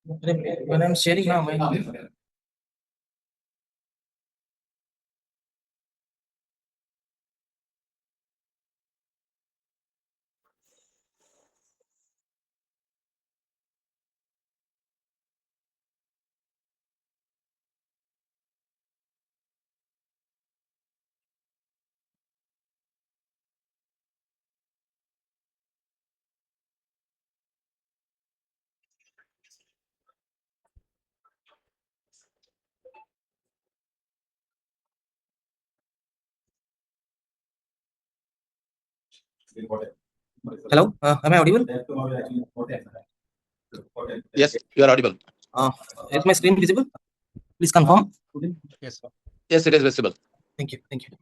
When I'm sharing now, hello, am I audible? Yes, you are audible. Uh, is my screen visible? Please confirm. Yes. Yes, it is visible. Thank you. Thank you.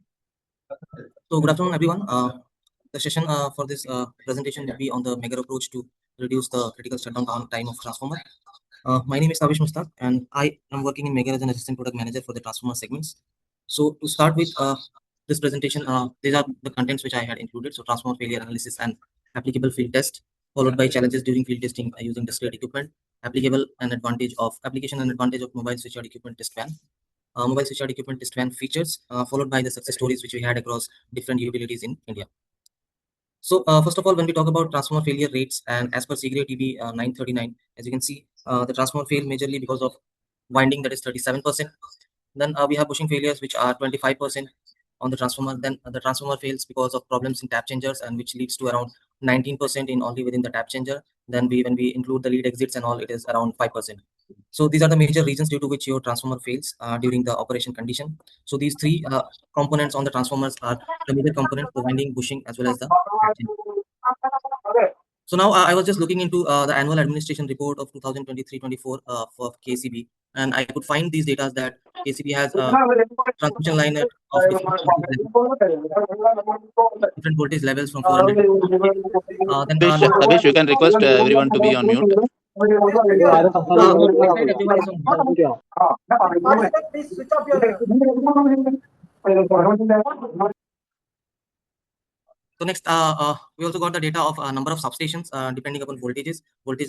So, good afternoon, everyone. The session for this presentation will be on the Megger approach to reduce the critical shutdown time of transformer. My name is Kavish Mustaq, and I am working in Megger as an assistant product manager for the transformer segments. So, to start with this presentation, these are the contents which I had included. So, transformer failure analysis and applicable field test, followed by challenges during field testing using discrete equipment, application and advantage of mobile switchyard equipment test plan, mobile switchyard equipment test plan features, followed by the success stories which we had across different utilities in India. So first of all, when we talk about transformer failure rates, and as per CGRA TB 939, as you can see, the transformer failed majorly because of winding, that is 37%. Then we have bushing failures, which are 25% on the transformer. Then the transformer fails because of problems in tap changers, and which leads to around 19% in only within the tap changer. Then when we include the lead exits and all, it is around 5%. So these are the major reasons due to which your transformer fails during the operation condition. So these three components on the transformers are the major components: the winding, bushing, as well as the tap changer. So now I was just looking into the annual administration report of 2023-24 for KCB, and I could find these data that KCB has a transmission line of different voltage levels from 400. Then Abhish, you can request everyone to be on mute. everyone is on mute. So next, we also got the data of number of substations depending upon voltage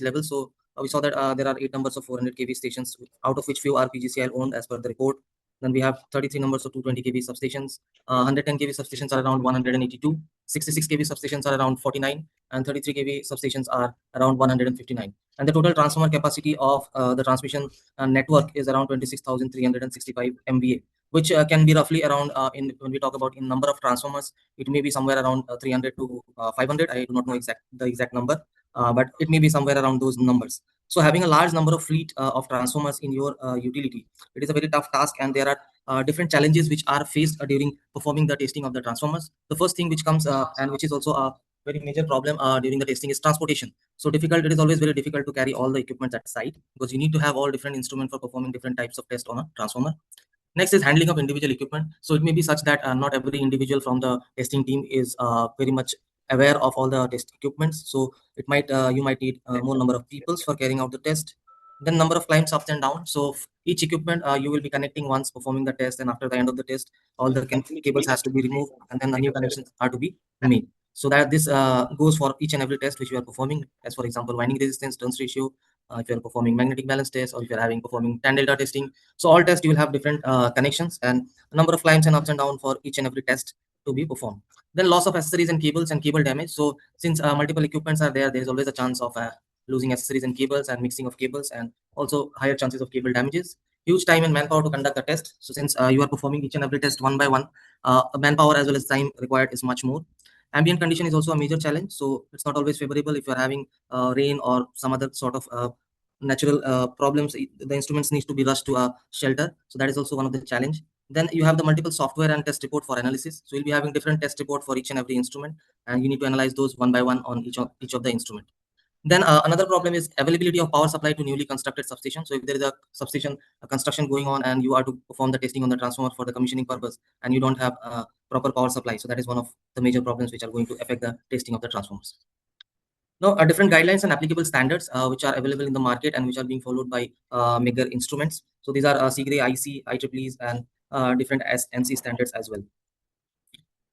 level. So we saw that there are 8 numbers of 400 kV stations, out of which few are PGCIL owned as per the report. Then we have 33 numbers of 220 kV substations, 110 kV substations are around 182, 66 kV substations are around 49, and 33 kV substations are around 159. And the total transformer capacity of the transmission network is around 26,365 MVA, which can be roughly around when we talk about in number of transformers, it may be somewhere around 300 to 500. I do not know the exact number, but it may be somewhere around those numbers. So having a large number of fleet of transformers in your utility, it is a very tough task, and there are different challenges which are faced during performing the testing of the transformers. The first thing which comes and which is also a very major problem during the testing is transportation. So difficult, it is always very difficult to carry all the equipment at site, because you need to have all different instruments for performing different types of tests on a transformer. Next is handling of individual equipment. So it may be such that not every individual from the testing team is very much aware of all the test equipments. So it might you might need more number of people for carrying out the test. Then number of climbs up and down. So each equipment you will be connecting once performing the test, and after the end of the test, all the cables has to be removed, and then the new connections are to be made. So that this goes for each and every test which you are performing, as for example, winding resistance, turns ratio, if you are performing magnetic balance test, or if you are having performing tan delta testing. So all tests you will have different connections and a number of climbs and ups and down for each and every test to be performed. Then loss of accessories and cables and cable damage. So since multiple equipments are there, there is always a chance of losing accessories and cables and mixing of cables, and also higher chances of cable damages. Huge time and manpower to conduct the test. So since you are performing each and every test one by one, manpower as well as time required is much more. Ambient condition is also a major challenge. So it's not always favorable if you're having rain or some other sort of natural problems. The instruments needs to be rushed to a shelter. So that is also one of the challenge. Then you have the multiple software and test report for analysis. So you'll be having different test report for each and every instrument, and you need to analyze those one by one on each of the instrument. Then another problem is availability of power supply to newly constructed substation. So if there is a substation construction going on, and you are to perform the testing on the transformer for the commissioning purpose, and you don't have proper power supply, so that is one of the major problems which are going to affect the testing of the transformers. Now, different guidelines and applicable standards which are available in the market and which are being followed by Megger instruments. So these are CGRA, IC, IEEEs, and different NC standards as well.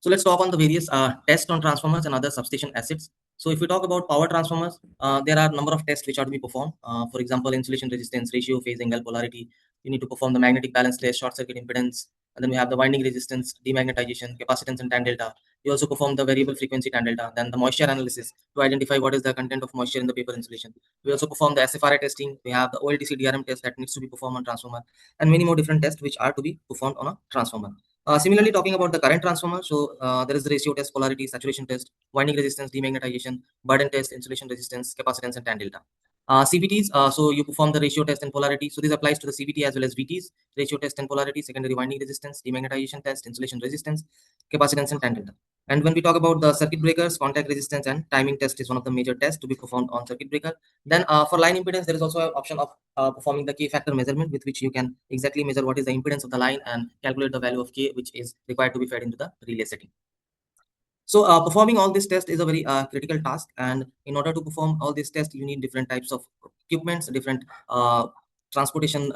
So let's talk on the various tests on transformers and other substation assets. So if we talk about power transformers, there are a number of tests which are to be performed. For example, insulation resistance, ratio, phase angle, polarity. You need to perform the magnetic balance test, short circuit impedance, and then we have the winding resistance, demagnetization, capacitance, and tan delta. You also perform the variable frequency tan delta, then the moisture analysis to identify what is the content of moisture in the paper insulation. We also perform the SFRI testing. We have the OLTC DRM test that needs to be performed on transformer, and many more different tests which are to be performed on a transformer. Similarly, talking about the current transformer, so there is the ratio test, polarity, saturation test, winding resistance, demagnetization, burden test, insulation resistance, capacitance, and tan delta. CVTs, so you perform the ratio test and polarity. So this applies to the CVT as well as VTs, ratio test and polarity, secondary winding resistance, demagnetization test, insulation resistance, capacitance, and tan delta. And when we talk about the circuit breakers, contact resistance and timing test is one of the major tests to be performed on circuit breaker. Then for line impedance, there is also an option of performing the K factor measurement, with which you can exactly measure what is the impedance of the line and calculate the value of K, which is required to be fed into the relay setting. So performing all this test is a very critical task, and in order to perform all these tests, you need different types of equipments, different transportation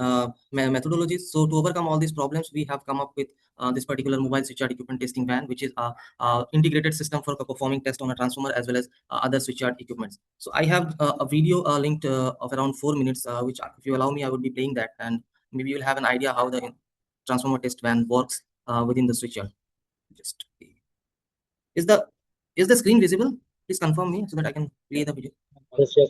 methodologies. So to overcome all these problems, we have come up with this particular mobile switchyard equipment testing van, which is a integrated system for performing test on a transformer as well as other switchyard equipments. So I have a video linked of around 4 minutes, which if you allow me, I would be playing that, and maybe you'll have an idea how the transformer test van works within the switchyard. Just is the is the screen visible? Please confirm me so that I can play the video. Yes, yes.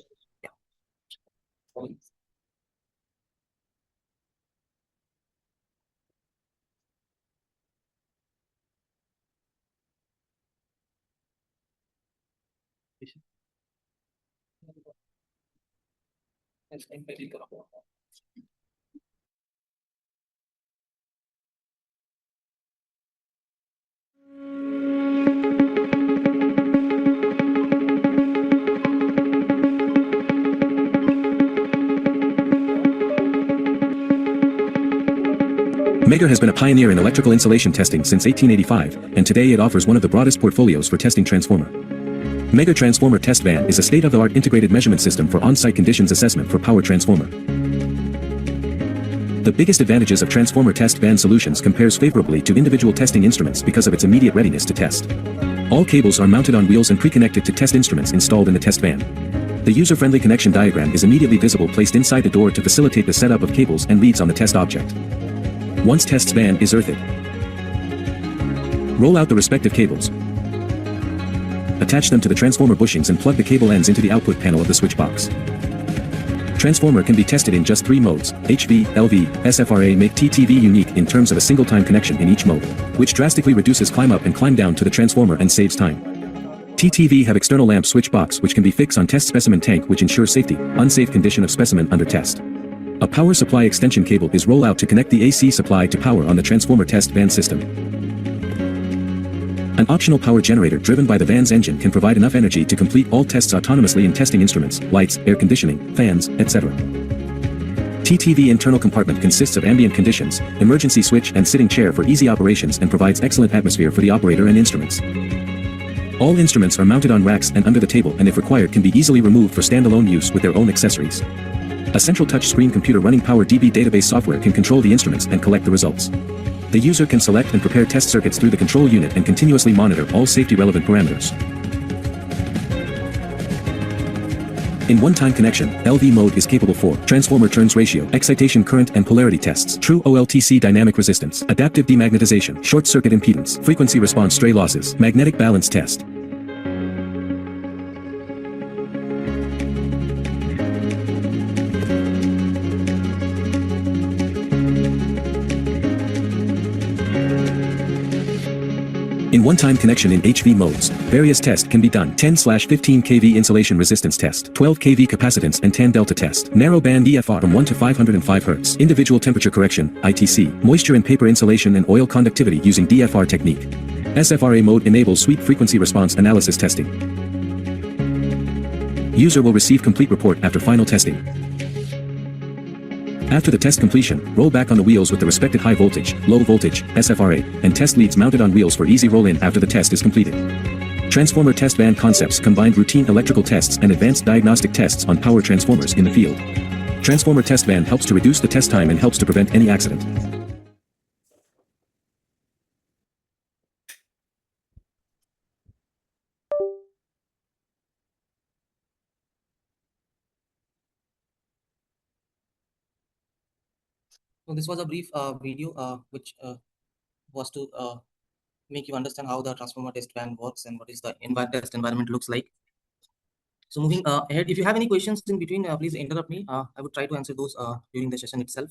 Megger has been a pioneer in electrical insulation testing since 1885, and today it offers one of the broadest portfolios for testing transformer. Megger Transformer Test Van is a state-of-the-art integrated measurement system for on-site conditions assessment for power transformer. The biggest advantages of transformer test van solutions compares favorably to individual testing instruments because of its immediate readiness to test. All cables are mounted on wheels and pre-connected to test instruments installed in the test van. The user-friendly connection diagram is immediately visible, placed inside the door to facilitate the setup of cables and leads on the test object. Once test van is earthed, roll out the respective cables, attach them to the transformer bushings and plug the cable ends into the output panel of the switch box. Transformer can be tested in just 3 modes: HV, LV, SFRA. Make TTV unique in terms of a single time connection in each mode, which drastically reduces climb up and climb down to the transformer and saves time. TTV have external lamp switch box which can be fixed on test specimen tank, which ensures safety, unsafe condition of specimen under test. A power supply extension cable is roll out to connect the AC supply to power on the transformer test van system. An optional power generator driven by the van's engine can provide enough energy to complete all tests autonomously in testing instruments, lights, air conditioning, fans, etc. TTV internal compartment consists of ambient conditions, emergency switch and sitting chair for easy operations, and provides excellent atmosphere for the operator and instruments. All instruments are mounted on racks and under the table, and if required can be easily removed for standalone use with their own accessories. A central touchscreen computer running PowerDB database software can control the instruments and collect the results. The user can select and prepare test circuits through the control unit and continuously monitor all safety relevant parameters. In one-time connection, LV mode is capable for transformer turns ratio, excitation current and polarity tests, true OLTC dynamic resistance, adaptive demagnetization, short circuit impedance, frequency response stray losses, magnetic balance test. In one-time connection in HV modes, various tests can be done: 10/15 kV insulation resistance test, 12 kV capacitance and tan delta test, narrow band EFR from 1 to 505 Hz, individual temperature correction, ITC, moisture and paper insulation and oil conductivity using DFR technique. SFRA mode enables sweep frequency response analysis testing. User will receive complete report after final testing. After the test completion, roll back on the wheels with the respected high voltage, low voltage, SFRA, and test leads mounted on wheels for easy roll-in after the test is completed. Transformer test van concepts combined routine electrical tests and advanced diagnostic tests on power transformers in the field. Transformer test van helps to reduce the test time and helps to prevent any accident. So this was a brief video which was to make you understand how the transformer test van works and what is the test environment looks like. So moving ahead, if you have any questions in between, please interrupt me. I would try to answer those during the session itself.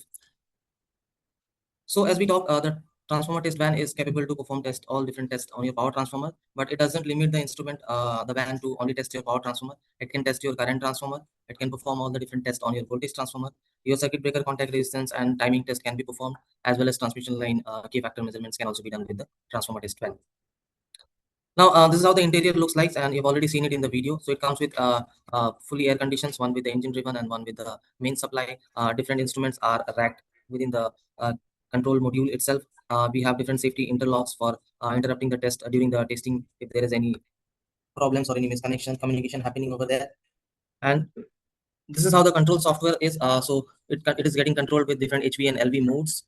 So as we talk, the transformer test van is capable to perform all different tests on your power transformer, but it doesn't limit the instrument, the van, to only test your power transformer. It can test your current transformer. It can perform all the different tests on your voltage transformer. Your circuit breaker contact resistance and timing test can be performed, as well as transmission line K factor measurements can also be done with the transformer test van. Now, this is how the interior looks like, and you've already seen it in the video. So it comes with fully air conditions, one with the engine driven and one with the main supply. Different instruments are racked within the control module itself. We have different safety interlocks for interrupting the test during the testing if there is any problems or any misconnection communication happening over there. And this is how the control software is. So it is getting controlled with different HV and LV modes.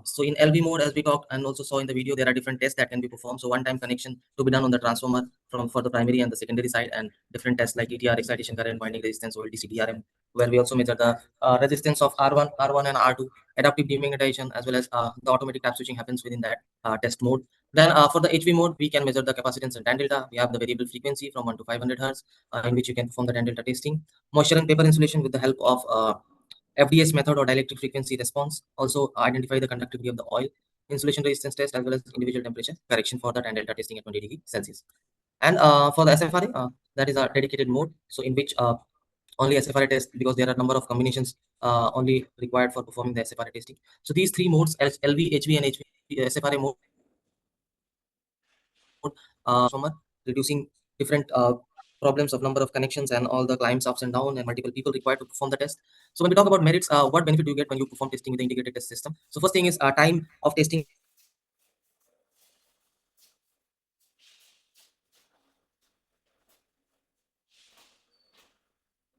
So in LV mode, as we talked and also saw in the video, there are different tests that can be performed. So one-time connection to be done on the transformer for the primary and the secondary side, and different tests like ETR, excitation current, winding resistance, OLTC, DRM, where we also measure the resistance of R1 and R2, adaptive demagnetization, as well as the automatic tap switching happens within that test mode. Then for the HV mode, we can measure the capacitance and tan delta. We have the variable frequency from 1 to 500 hertz, in which you can perform the tan delta testing. Moisture and paper insulation with the help of FDS method or dielectric frequency response. Also identify the conductivity of the oil. Insulation resistance test, as well as individual temperature correction for the tan delta testing at 20 degrees Celsius. And for the SFRA, that is a dedicated mode, so in which only SFRA test, because there are a number of combinations only required for performing the SFRA testing. So these three modes, LV, HV, and HV, SFRA mode, reducing different problems of number of connections and all the climbs ups and down and multiple people required to perform the test. So when we talk about merits, what benefit do you get when you perform testing with the integrated test system? So first thing is time of testing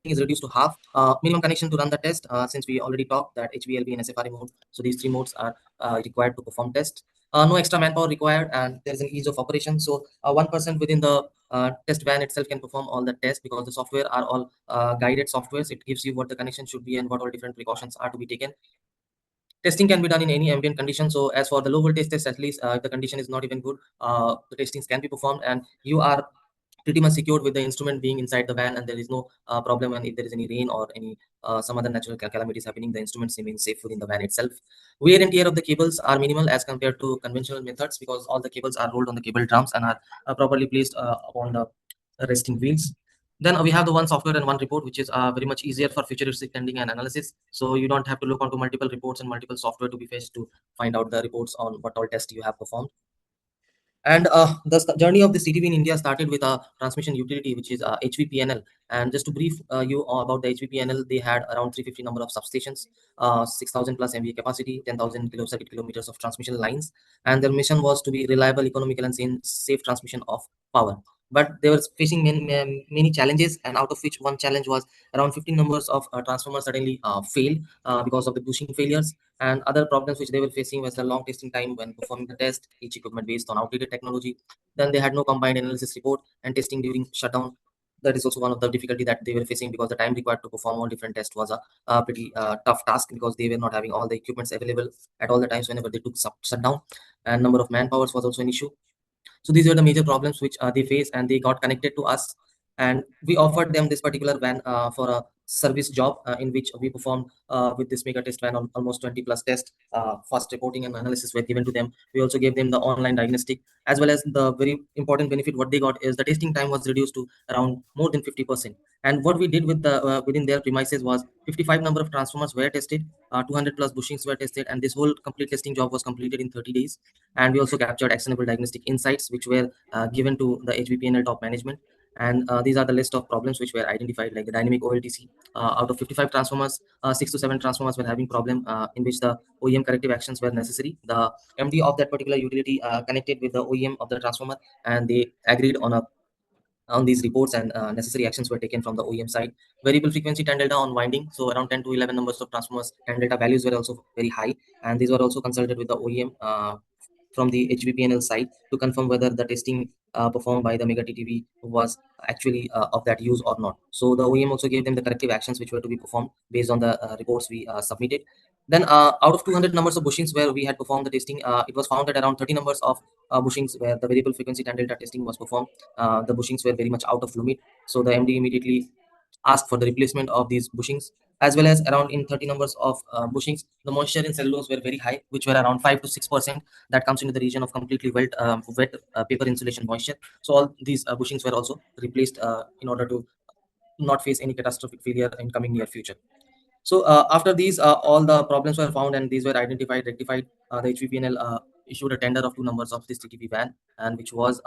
is reduced to half. Minimum connection to run the test, since we already talked that HVLV and SFRA mode. So these three modes are required to perform test. No extra manpower required, and there is an ease of operation. So one person within the test van itself can perform all the tests, because the software are all guided softwares. It gives you what the connection should be and what all different precautions are to be taken. Testing can be done in any ambient condition. So as for the low voltage test, at least if the condition is not even good, the testings can be performed, and you are pretty much secured with the instrument being inside the van, and there is no problem. And if there is any rain or any some other natural calamities happening, the instruments remain safe within the van itself. Wear and tear of the cables are minimal as compared to conventional methods, because all the cables are rolled on the cable drums and are properly placed upon the resting wheels. Then we have the one software and one report, which is very much easier for futuristic tending and analysis. So you don't have to look onto multiple reports and multiple software to be fetched to find out the reports on what all tests you have performed. And the journey of the CTV in India started with a transmission utility, which is HVPNL. And just to brief you about the HVPNL, they had around 350 number of substations, 6,000 plus MVA capacity, 10,000 circuit kilometers of transmission lines. And their mission was to be reliable, economical, and safe transmission of power. But they were facing many challenges, and out of which one challenge was around 15 numbers of transformers suddenly failed because of the bushing failures. And other problems which they were facing was the long testing time when performing the test, each equipment based on outdated technology. Then they had no combined analysis report and testing during shutdown. That is also one of the difficulty that they were facing, because the time required to perform all different tests was a pretty tough task, because they were not having all the equipments available at all the times whenever they took shutdown. And number of manpowers was also an issue. So these were the major problems which they faced, and they got connected to us, and we offered them this particular van for a service job, in which we performed with this Megger test van on almost 20 plus tests. Fast reporting and analysis were given to them. We also gave them the online diagnostic, as well as the very important benefit what they got is the testing time was reduced to around more than 50%. And what we did with the within their premises was 55 number of transformers were tested, 200 plus bushings were tested, and this whole complete testing job was completed in 30 days. And we also captured actionable diagnostic insights, which were given to the HVPNL top management. And these are the list of problems which were identified, like the dynamic OLTC. Out of 55 transformers, 6 to 7 transformers were having problem, in which the OEM corrective actions were necessary. The MD of that particular utility connected with the OEM of the transformer, and they agreed on these reports, and necessary actions were taken from the OEM side. Variable frequency tan delta on winding, so around 10 to 11 numbers of transformers tan delta values were also very high, and these were also consulted with the OEM from the HVPNL side to confirm whether the testing performed by the Megger TTV was actually of that use or not. So the OEM also gave them the corrective actions which were to be performed based on the reports we submitted. Then out of 200 numbers of bushings where we had performed the testing, it was found that around 30 numbers of bushings where the variable frequency tan delta testing was performed, the bushings were very much out of limit. So the MD immediately asked for the replacement of these bushings, as well as around in 30 numbers of bushings, the moisture in cellulose were very high, which were around 5 to 6%. That comes into the region of completely wet paper insulation moisture. So all these bushings were also replaced in order to not face any catastrophic failure in coming near future. So after these, all the problems were found and these were identified, rectified. The HVPNL issued a tender of 2 numbers of this TTP van, and which was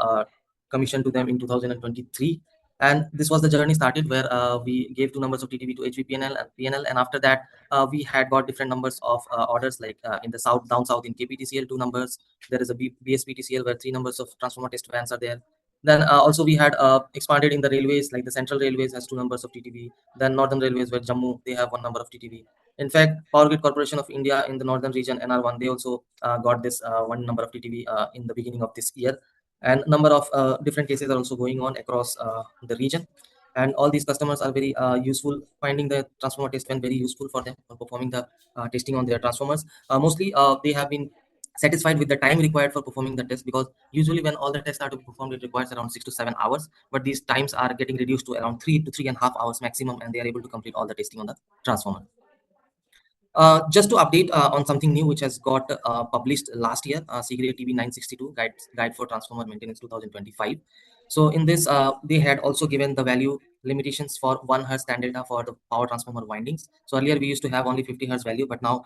commissioned to them in 2023. And this was the journey started where we gave 2 numbers of TTP to HVPNL and PNL, and after that we had got different numbers of orders, like in the south, down south in KPTCL 2 numbers. There is a BSPTCL where 3 numbers of transformer test vans are there. Then also we had expanded in the railways, like the Central Railways has 2 numbers of TTV. Then Northern Railways, where Jammu, they have 1 number of TTV. In fact, Power Grid Corporation of India in the northern region, NR1, they also got this 1 number of TTV in the beginning of this year. And number of different cases are also going on across the region. And all these customers are very useful, finding the transformer test van very useful for them for performing the testing on their transformers. Mostly, they have been satisfied with the time required for performing the test, because usually when all the tests are to be performed, it requires around 6 to 7 hours, but these times are getting reduced to around 3 to 3.5 hours maximum, and they are able to complete all the testing on the transformer. Just to update on something new which has got published last year, Secret TV 962 guide for transformer maintenance 2025. So in this, they had also given the value limitations for 1 hertz tan delta for the power transformer windings. So earlier we used to have only 50 hertz value, but now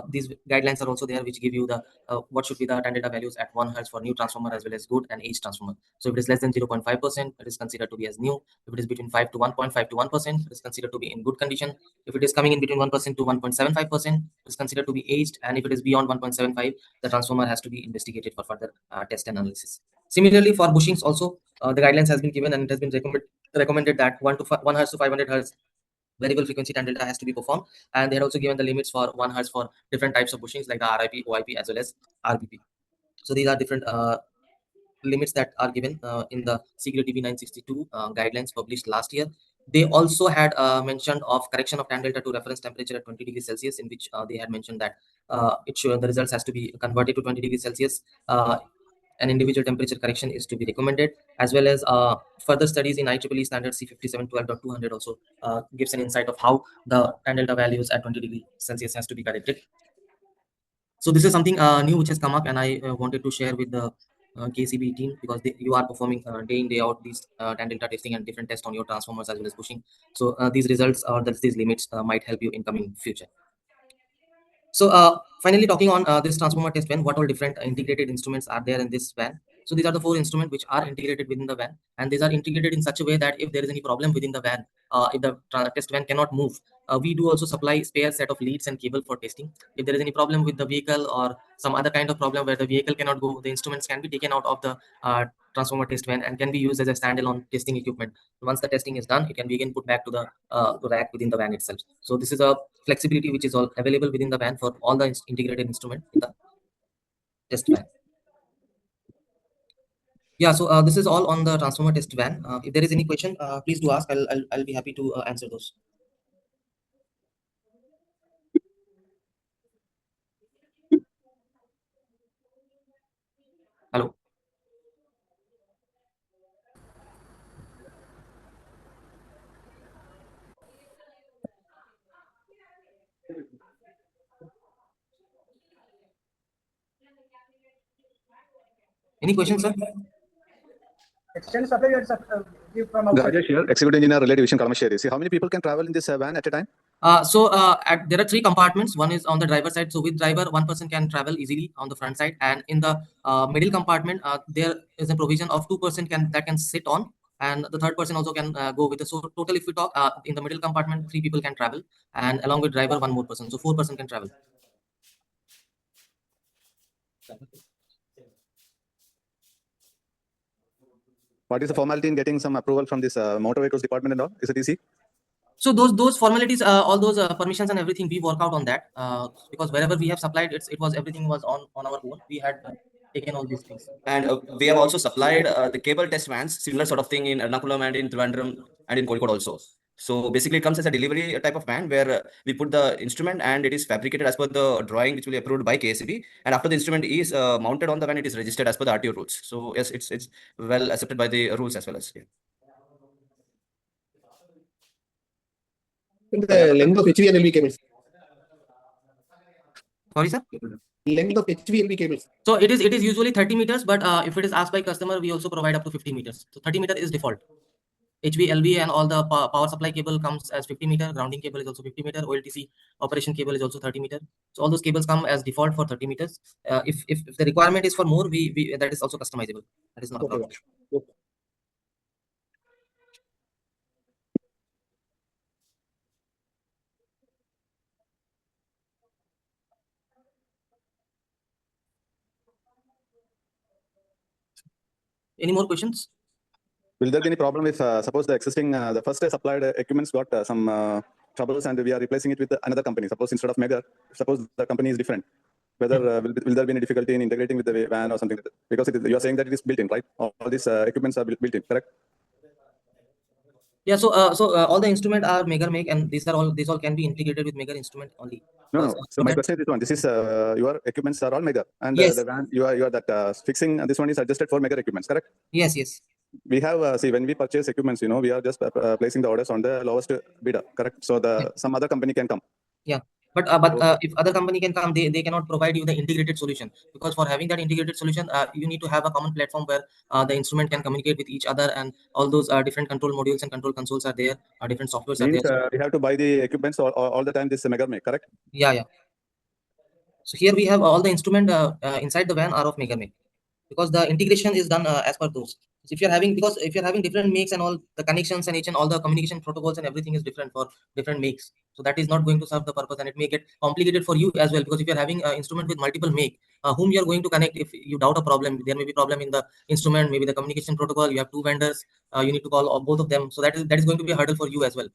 these guidelines are also there, which give you the what should be the tan delta values at 1 hertz for new transformer as well as good and aged transformer. So if it is less than 0.5%, it is considered to be as new. If it is between 5 to 1.5 to 1%, it is considered to be in good condition. If it is coming in between 1% to 1.75%, it is considered to be aged. And if it is beyond 1.75, the transformer has to be investigated for further test and analysis. Similarly, for bushings also, the guidelines has been given, and it has been recommended that 1 hertz to 500 hertz variable frequency tan delta has to be performed. And they had also given the limits for 1 hertz for different types of bushings, like the RIP, OIP, as well as RBP. So these are different limits that are given in the Secret TV 962 guidelines published last year. They also had mentioned of correction of tan delta to reference temperature at 20 degrees Celsius, in which they had mentioned that the results has to be converted to 20 degrees Celsius. An individual temperature correction is to be recommended, as well as further studies in IEEE standard C5712.200 also gives an insight of how the tan delta values at 20 degrees Celsius has to be corrected. So this is something new which has come up, and I wanted to share with the KCB team, because you are performing day in day out these tan delta testing and different tests on your transformers as well as bushing. So these results or these limits might help you in coming future. So finally, talking on this transformer test van, what all different integrated instruments are there in this van? So these are the 4 instruments which are integrated within the van, and these are integrated in such a way that if there is any problem within the van, if the test van cannot move, we do also supply spare set of leads and cable for testing. If there is any problem with the vehicle or some other kind of problem where the vehicle cannot go, the instruments can be taken out of the transformer test van and can be used as a standalone testing equipment. Once the testing is done, it can be again put back to the rack within the van itself. So this is a flexibility which is all available within the van for all the integrated instrument in the test van. Yeah, so this is all on the transformer test van. If there is any question, please do ask. I'll be happy to answer those. Hello. Any questions, sir? Extend supply give from outside. Rajesh here, Executive Engineer, Relay Division, Kalamasheri. See, how many people can travel in this van at a time? There are 3 compartments. One is on the driver side. So with driver, 1 person can travel easily on the front side. And in the middle compartment, there is a provision of 2% that can sit on. And the 3rd person also can go with the. So total, if we talk in the middle compartment, 3 people can travel. And along with driver, 1 more person. So 4 person can travel. What is the formality in getting some approval from this motor vehicles department and all? Is it easy? So those formalities, all those permissions and everything, we work out on that because wherever we have supplied, everything was on our own. We had taken all these things. And we have also supplied the cable test vans, similar sort of thing in Ernakulam and in Trivandrum and in Kozhikode also. So basically, it comes as a delivery type of van where we put the instrument and it is fabricated as per the drawing which will be approved by KSCB. And after the instrument is mounted on the van, it is registered as per the RTO rules. So yes, it's well accepted by the rules as well as. Yeah. The length of HVLV cables. Sorry, sir. Length of HVLV cables. So it is usually 30 meters, but if it is asked by customer, we also provide up to 50 meters. So 30 meter is default. HV, and all the power supply cable comes as 50 meter. Grounding cable is also 50 meter. OLTC operation cable is also 30 meter. So all those cables come as default for 30 meters. If the requirement is for more, we that is also customizable. That is not a problem. Okay. Any more questions? Will there be any problem if suppose the existing the first supplied equipment's got some troubles and we are replacing it with another company? Suppose instead of Megger, suppose the company is different. Whether will there be any difficulty in integrating with the van or something? Because you are saying that it is built in, right? All these equipments are built in, correct? Yeah. So all the instrument are Megger make, and these all can be integrated with Megger instrument only. No. So my question is this one. This is your equipments are all Megger, and Yes. the van you are that fixing this one is adjusted for Megger equipments, correct? Yes. We have see when we purchase equipments, we are just placing the orders on the lowest bidder, correct? So some other company can come. Yeah. But if other company can come, they cannot provide you the integrated solution, because for having that integrated solution, you need to have a common platform where the instrument can communicate with each other, and all those different control modules and control consoles are there. Different softwares Means are there. we have to buy the equipments all the time. This Megger make, correct? Yeah. So here we have all the instrument inside the van are of Megger make, because the integration is done as per those. So if you're having different makes and all the connections and all the communication protocols and everything is different for different makes, so that is not going to serve the purpose, and it may get complicated for you as well, because if you're having an instrument with multiple make, whom you're going to connect, if you doubt a problem, there may be problem in the instrument, maybe the communication protocol, you have two vendors, you need to call both of them, so that is going to be a hurdle for you as well.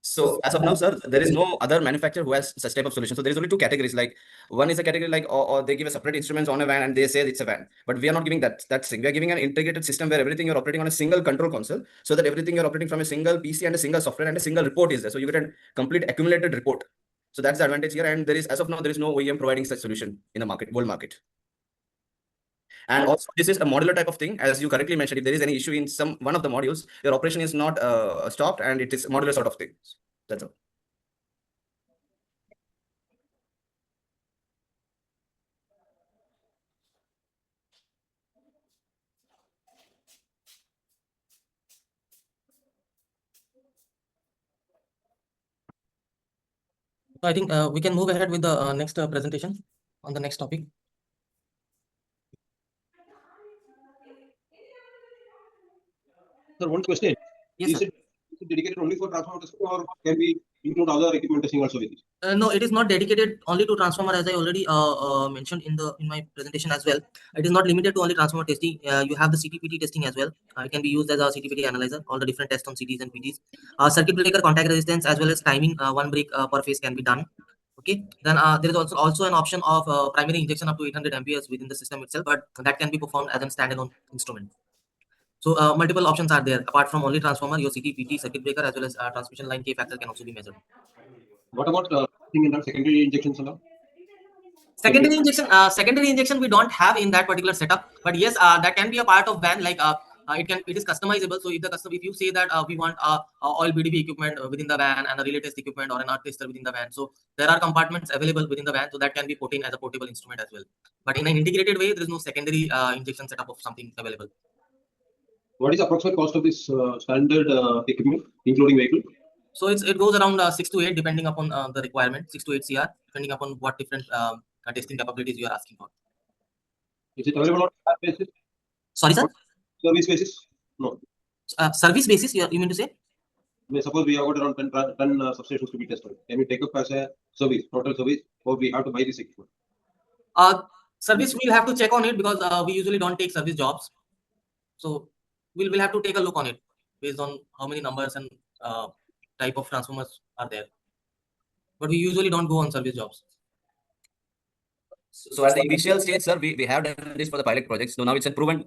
So as of now, sir, there is no other manufacturer who has such type of solution. So there is only two categories. Like one is a category like, or they give a separate instruments on a van and they say it's a van. But we are not giving that thing. We are giving an integrated system where everything you're operating on a single control console, so that everything you're operating from a single PC and a single software and a single report is there. So you get a complete accumulated report. So that's the advantage here. And there is, as of now, there is no OEM providing such solution in the market, world market. And also, this is a modular type of thing, as you correctly mentioned. If there is any issue in one of the modules, your operation is not stopped, and it is modular sort of thing. That's all. So I think we can move ahead with the next presentation on the next topic. Sir, one question. Yes, Is sir. it dedicated only for transformer testing, or can we include other equipment testing also with it? No, it is not dedicated only to transformer, as I already mentioned in my presentation as well. It is not limited to only transformer testing. You have the CTPT testing as well. It can be used as a CTPT analyzer. All the different tests on CTs and PTs. Circuit breaker contact resistance as well as timing. One break per phase can be done. Okay. Then there is also an option of primary injection up to 800 amperes within the system itself, but that can be performed as a standalone instrument. So multiple options are there. Apart from only transformer, your CTPT, circuit breaker, as well as transmission line K factor can also be measured. What about secondary injections and all? Secondary injection we don't have in that particular setup, but yes, that can be a part of van. Like it is customizable. So if you say that we want oil BDB equipment within the van and a relay test equipment or an arc tester within the van, so there are compartments available within the van, so that can be put in as a portable instrument as well. But in an integrated way, there is no secondary injection setup of something available. What is the approximate cost of this standard equipment, including vehicle? So it goes around 6 to 8 depending upon the requirement, 6 to 8 CR depending upon what different testing capabilities you are asking for. Is it available on service basis? Sorry, sir. Service basis? No. Service basis, you mean to say? Suppose we have got around 10 substations to be tested. Can we take up as a service, total service, or we have to buy this equipment? Service we'll have to check on it, because we usually don't take service jobs. So we'll have to take a look on it based on how many numbers and type of transformers are there. But we usually don't go on service jobs. So at the initial stage, sir, we have done this for the pilot projects. So now it's a proven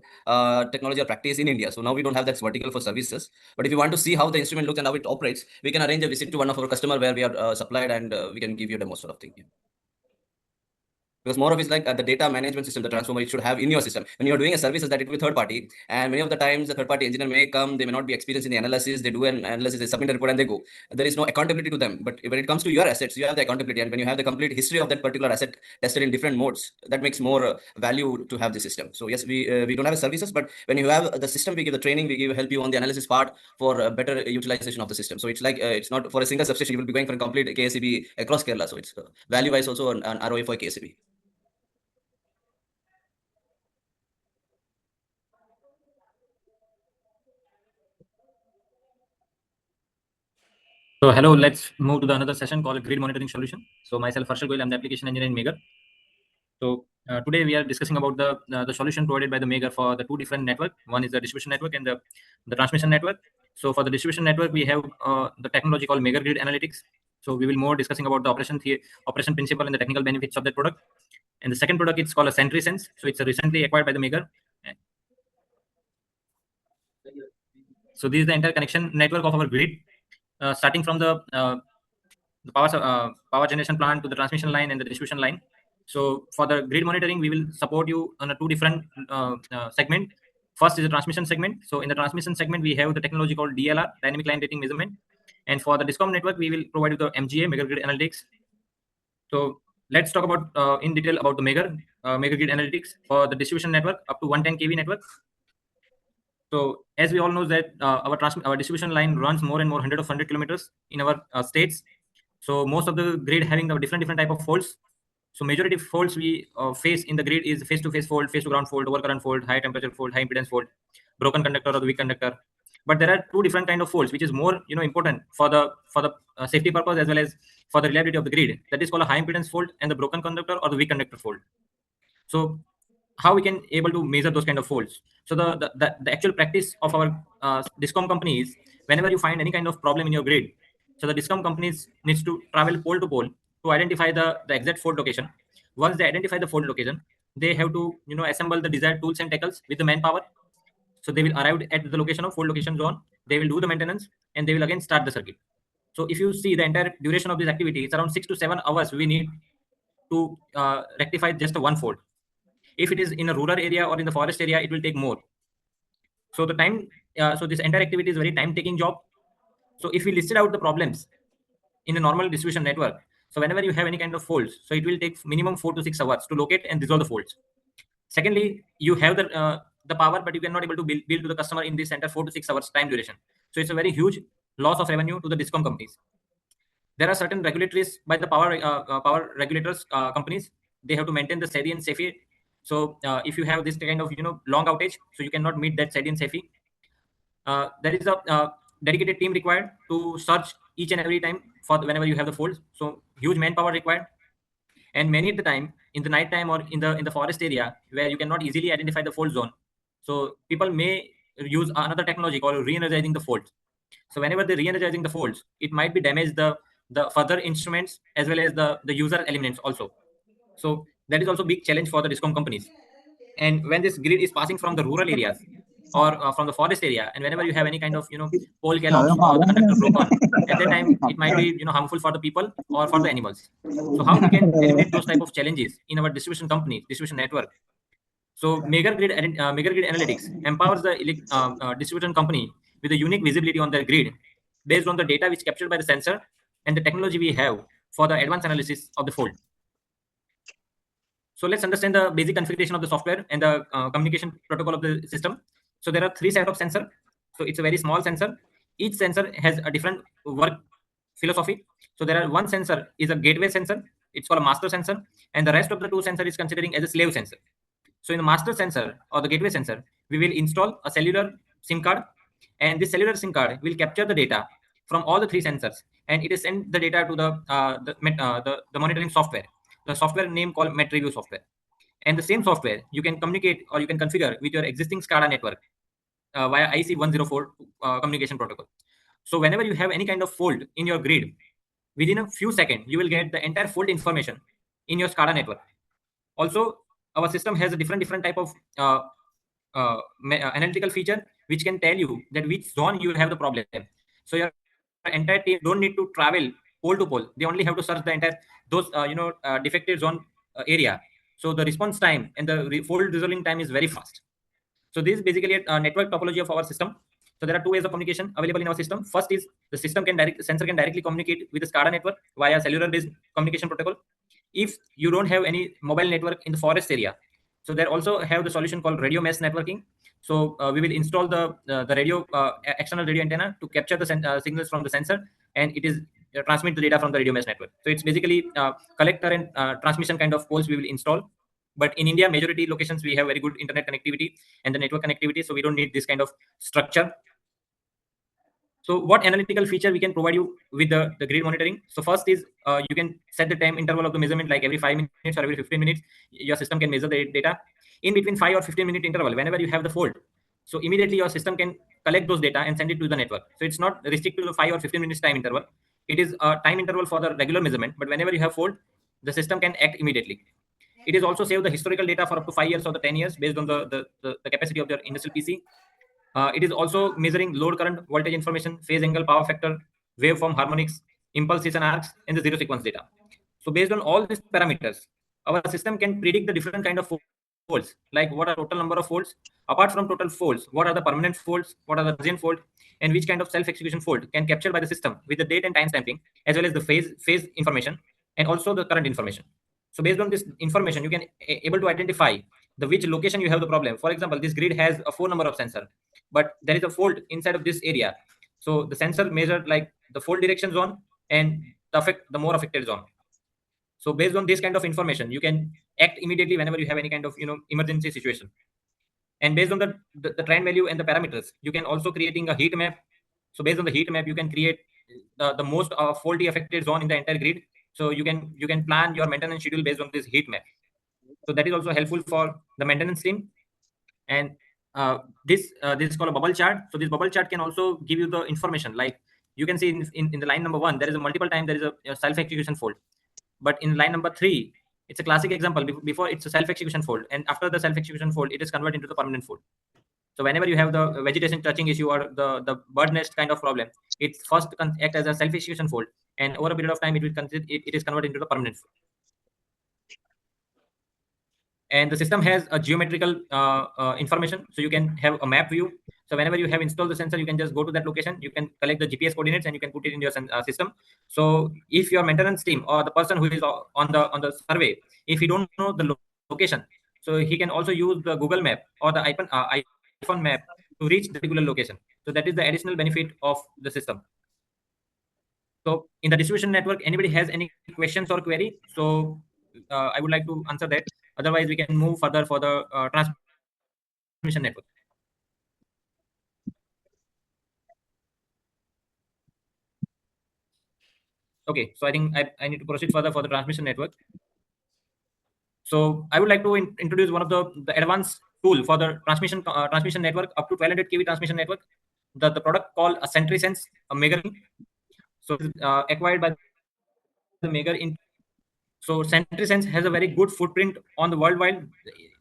technology or practice in India. So now we don't have that vertical for services. But if you want to see how the instrument looks and how it operates, we can arrange a visit to one of our customer where we are supplied, and we can give you a demo sort of thing. Yeah. Because more of it's like the data management system, the transformer, it should have in your system. When you're doing a services, that it will be third party, and many of the times the third party engineer may come, they may not be experienced in the analysis. They do an analysis, they submit a report, and they go. There is no accountability to them. But when it comes to your assets, you have the accountability, and when you have the complete history of that particular asset tested in different modes, that makes more value to have the system. So yes, we don't have services, but when you have the system, we give the training, we give help you on the analysis part for better utilization of the system. So it's like it's not for a single substation, you will be going for a complete KSEB across Kerala. So it's value wise also an ROI for KSEB. So hello, let's move to the another session called grid monitoring solution. So myself, Harshal Goyal, I'm the application engineer in Megger. So today we are discussing about the solution provided by the Megger for the two different network. One is the distribution network and the transmission network. So for the distribution network, we have the technology called Megger Grid Analytics. So we will more discussing about the operation principle and the technical benefits of that product. And the second product is called a SentrySense. So it's recently acquired by the Megger. So this is the entire connection network of our grid, starting from the power generation plant to the transmission line and the distribution line. So for the grid monitoring, we will support you on a two different segment. First is the transmission segment. So in the transmission segment, we have the technology called DLR, dynamic line rating measurement. And for the discom network, we will provide you the MGA, Megger Grid Analytics. So let's talk about in detail about the Megger Grid Analytics for the distribution network up to 110 kV network. So as we all know that our distribution line runs more and more hundred of 100 kilometers in our states. So most of the grid having the different type of faults. So majority of faults we face in the grid is face-to-face fault, face-to-ground fault, overcurrent fault, high temperature fault, high impedance fault, broken conductor or the weak conductor. But there are two different kind of faults, which is more important for the safety purpose as well as for the reliability of the grid. That is called a high impedance fault and the broken conductor or the weak conductor fault. So how we can able to measure those kind of faults? So the actual practice of our discom companies, whenever you find any kind of problem in your grid, so the discom companies needs to travel pole to pole to identify the exact fault location. Once they identify the fault location, they have to assemble the desired tools and tackles with the manpower. So they will arrive at the location of fault location zone. They will do the maintenance and they will again start the circuit. So if you see the entire duration of this activity, it's around 6 to 7 hours we need to rectify just one fault. If it is in a rural area or in the forest area, it will take more. So the time, so this entire activity is very time-taking job. So if we listed out the problems in a normal distribution network, so whenever you have any kind of faults, so it will take minimum 4 to 6 hours to locate and resolve the faults. Secondly, you have the power, but you cannot able to bill to the customer in this center 4 to 6 hours time duration. So it's a very huge loss of revenue to the discom companies. There are certain regulatories by the power regulators companies. They have to maintain the steady and safety. So if you have this kind of long outage, so you cannot meet that steady and safety. There is a dedicated team required to search each and every time for whenever you have the faults. So huge manpower required, and many at the time in the night time or in the forest area where you cannot easily identify the fault zone. So people may use another technology called re-energizing the fault. So whenever they're re-energizing the faults, it might be damage the further instruments as well as the user elements also. So that is also a big challenge for the discom companies. And when this grid is passing from the rural areas or from the forest area, and whenever you have any kind of pole gallops or the conductor broken, at that time it might be harmful for the people or for the animals. So how we can eliminate those type of challenges in our distribution network? So Megger Grid Analytics empowers the distribution company with a unique visibility on their grid based on the data which is captured by the sensor and the technology we have for the advanced analysis of the fault. So let's understand the basic configuration of the software and the communication protocol of the system. So there are three sets of sensor. So it's a very small sensor. Each sensor has a different work philosophy. So there are one sensor is a gateway sensor. It's called a master sensor, and the rest of the two sensor is considering as a slave sensor. So in the master sensor or the gateway sensor, we will install a cellular SIM card, and this cellular SIM card will capture the data from all the three sensors, and it is send the data to the monitoring software. The software name called MetReview software. And the same software you can communicate or you can configure with your existing SCADA network via IC104 communication protocol. So whenever you have any kind of fault in your grid, within a few seconds, you will get the entire fault information in your SCADA network. Also, our system has a different type of analytical feature which can tell you that which zone you have the problem. So your entire team don't need to travel pole to pole. They only have to search the entire those defective zone area. So the response time and the fault resolving time is very fast. So this is basically a network topology of our system. So there are two ways of communication available in our system. First is the sensor can directly communicate with the SCADA network via cellular-based communication protocol. If you don't have any mobile network in the forest area, so they also have the solution called radio mesh networking. So we will install the radio external radio antenna to capture the signals from the sensor, and it is transmit the data from the radio mesh network. So it's basically collector and transmission kind of poles we will install. But in India, majority locations we have very good internet connectivity and the network connectivity, so we don't need this kind of structure. So what analytical feature we can provide you with the grid monitoring? So first is you can set the time interval of the measurement, like every 5 minutes or every 15 minutes, your system can measure the data. In between 5 or 15-minute interval, whenever you have the fault, so immediately your system can collect those data and send it to the network. So it's not restricted to 5 or 15 minutes time interval. It is a time interval for the regular measurement, but whenever you have fault, the system can act immediately. It is also save the historical data for up to 5 years or the 10 years based on the capacity of your industrial PC. It is also measuring load current, voltage information, phase angle, power factor, waveform harmonics, impulses and arcs, and the zero sequence data. So based on all these parameters, our system can predict the different kind of faults, like what are total number of faults. Apart from total faults, what are the permanent faults, what are the transient fault, and which kind of self-execution fault can capture by the system with the date and time stamping, as well as the phase information, and also the current information. So based on this information, you can able to identify the which location you have the problem. For example, this grid has a 4 number of sensor, but there is a fault inside of this area. So the sensor measured like the fault direction zone and the more affected zone. So based on this kind of information, you can act immediately whenever you have any kind of emergency situation. And based on the trend value and the parameters, you can also creating a heat map. So based on the heat map, you can create the most faulty affected zone in the entire grid. So you can plan your maintenance schedule based on this heat map. So that is also helpful for the maintenance team. And this is called a bubble chart. So this bubble chart can also give you the information, like you can see in the line number 1, there is a multiple time there is a self-execution fault, but in line number 3, it's a classic example. Before it's a self-execution fault, and after the self-execution fault, it is converted into the permanent fault. So whenever you have the vegetation touching issue or the bird nest kind of problem, it first act as a self-execution fault, and over a period of time it is converted into the permanent fault. And the system has a geometrical information, so you can have a map view. So whenever you have installed the sensor, you can just go to that location, you can collect the GPS coordinates, and you can put it in your system. So if your maintenance team or the person who is on the survey, if he don't know the location, so he can also use the Google map or the iPhone map to reach the particular location. So that is the additional benefit of the system. So in the distribution network, anybody has any questions or query? So I would like to answer that. Otherwise, we can move further for the transmission network. Okay, so I think I need to proceed further for the transmission network. So I would like to introduce one of the advanced tool for the transmission network up to 1200 kV transmission network. The product called a SentrySense, a Megger. So acquired by the Megger in. So SentrySense has a very good footprint on the worldwide.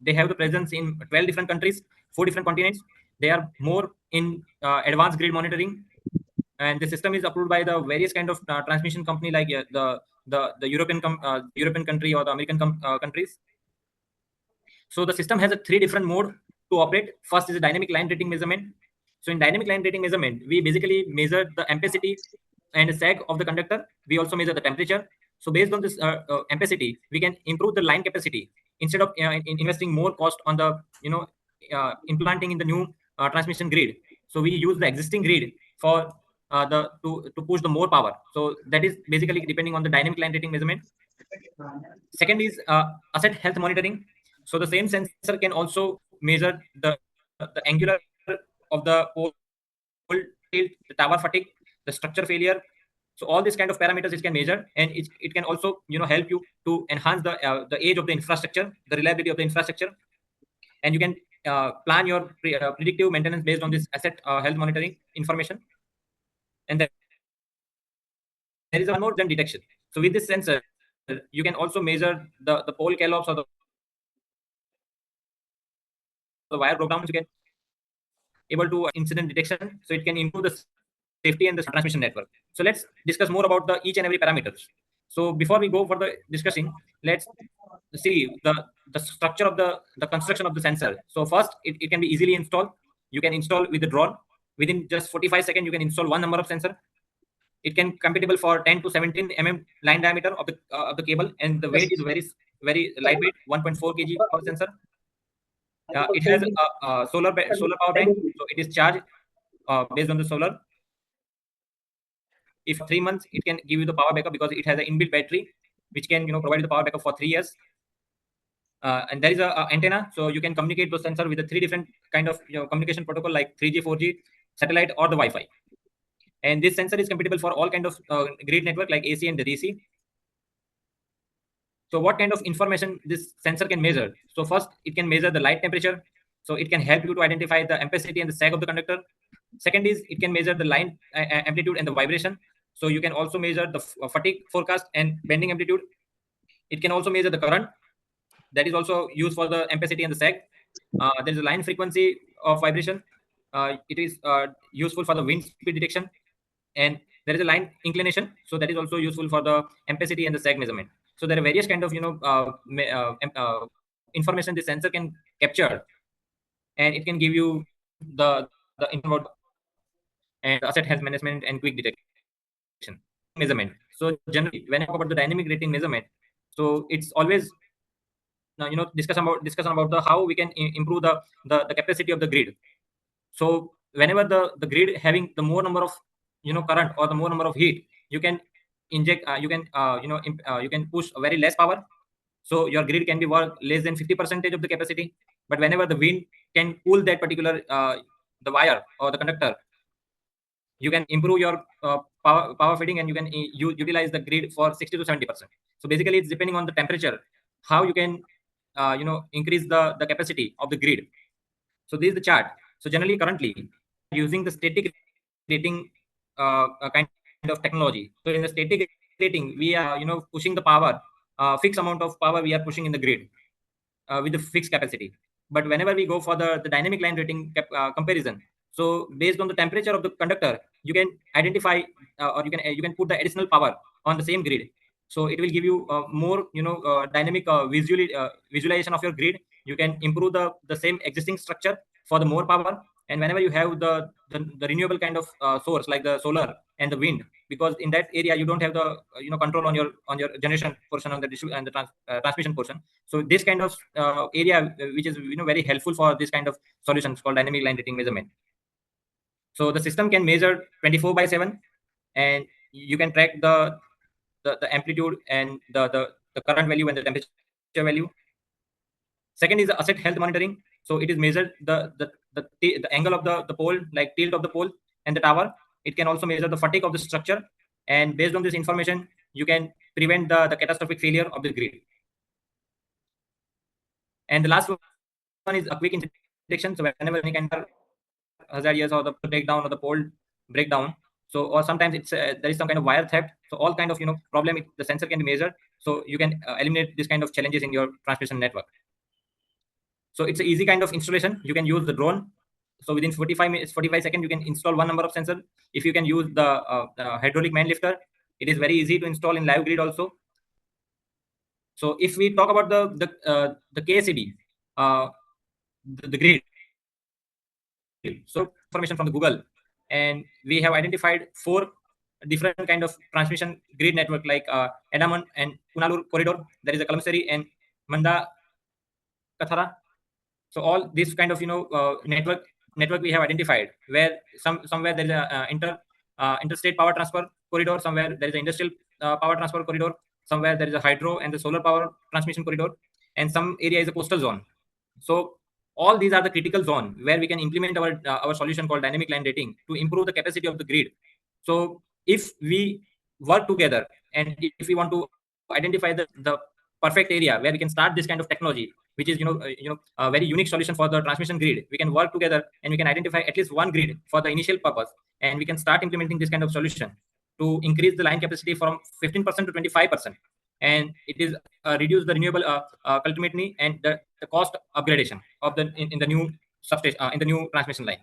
They have the presence in 12 different countries, 4 different continents. They are more in advanced grid monitoring, and the system is approved by the various kind of transmission company, like the European country or the American countries. So the system has a 3 different mode to operate. First is a dynamic line rating measurement. So in dynamic line rating measurement, we basically measure the ampacity and sag of the conductor. We also measure the temperature. So based on this ampacity, we can improve the line capacity instead of investing more cost on the implanting in the new transmission grid. So we use the existing grid for to push the more power. So that is basically depending on the dynamic line rating measurement. Second is asset health monitoring. So the same sensor can also measure the angular of the pole tilt, the tower fatigue, the structure failure. So all these kind of parameters it can measure, and it can also help you to enhance the age of the infrastructure, the reliability of the infrastructure, and you can plan your predictive maintenance based on this asset health monitoring information. And then there is one more than detection. So with this sensor, you can also measure the pole calops or the the wire broke down, you can able to incident detection, so it can improve the safety and the transmission network. So let's discuss more about the each and every parameters. So before we go for the discussing, let's see the structure of the construction of the sensor. So first, it can be easily installed. You can install with the drone. Within just 45 seconds, you can install one number of sensor. It can compatible for 10 to 17 mm line diameter of the cable, and the weight is very lightweight, 1.4 kg per sensor. It has a solar power bank, so it is charged based on the solar. If 3 months, it can give you the power backup because it has an inbuilt battery which can provide the power backup for 3 years. And there is a antenna, so you can communicate those sensor with the 3 different kind of communication protocol like 3G, 4G, satellite, or the Wi-Fi. And this sensor is compatible for all kind of grid network like AC and the DC. So what kind of information this sensor can measure? So first, it can measure the light temperature. So it can help you to identify the ampacity and the sag of the conductor. Second is it can measure the line amplitude and the vibration. So you can also measure the fatigue forecast and bending amplitude. It can also measure the current. That is also used for the ampacity and the sag. There is a line frequency of vibration. It is useful for the wind speed detection. And there is a line inclination. So that is also useful for the ampacity and the sag measurement. So there are various kind of information the sensor can capture, and it can give you the info and asset health management and quick detection measurement. So generally, when I talk about the dynamic rating measurement, so it's always discussion about the how we can improve the capacity of the grid. So whenever the grid having the more number of current or the more number of heat, you can inject you can push a very less power, so your grid can be work less than 50% of the capacity. But whenever the wind can cool that particular the wire or the conductor, you can improve your power feeding, and you can utilize the grid for 60 to 70%. So basically, it's depending on the temperature how you can increase the capacity of the grid. So this is the chart. So generally, currently using the static rating kind of technology. So in the static rating, we are pushing the power, fixed amount of power we are pushing in the grid with the fixed capacity. But whenever we go for the dynamic line rating comparison, so based on the temperature of the conductor, you can identify or you can put the additional power on the same grid. So it will give you more dynamic visualization of your grid. You can improve the same existing structure for the more power. And whenever you have the renewable kind of source like the solar and the wind, because in that area you don't have the control on your generation portion on the and the transmission portion. So this kind of area which is very helpful for this kind of solutions called dynamic line rating measurement. So the system can measure 24/7, and you can track the amplitude and the current value and the temperature value. Second is the asset health monitoring. So it is measured the angle of the pole, like tilt of the pole and the tower. It can also measure the fatigue of the structure, and based on this information, you can prevent the catastrophic failure of the grid. And the last one is a quick detection. So whenever any kind of hazardous or the breakdown or the pole breakdown, so or sometimes it's there is some kind of wire theft. So all kind of problem, the sensor can be measured, so you can eliminate this kind of challenges in your transmission network. So it's an easy kind of installation. You can use the drone. So within 45 seconds, you can install one number of sensor. If you can use the hydraulic man lifter, it is very easy to install in live grid also. So if we talk about the KSAB, the grid, so information from the Google, and we have identified 4 different kind of transmission grid network like Andaman and Kunalur corridor. There is a Kalamsari and Manda Kathara. So all this kind of network we have identified, where somewhere there is a interstate power transfer corridor, somewhere there is an industrial power transfer corridor, somewhere there is a hydro and the solar power transmission corridor, and some area is a coastal zone. So all these are the critical zone where we can implement our solution called dynamic line rating to improve the capacity of the grid. So if we work together, and if we want to identify the perfect area where we can start this kind of technology, which is a very unique solution for the transmission grid, we can work together and we can identify at least one grid for the initial purpose, and we can start implementing this kind of solution to increase the line capacity from 15% to 25%. and it is reduce the renewable ultimately and the cost upgradation of the in the new substation in the new transmission line.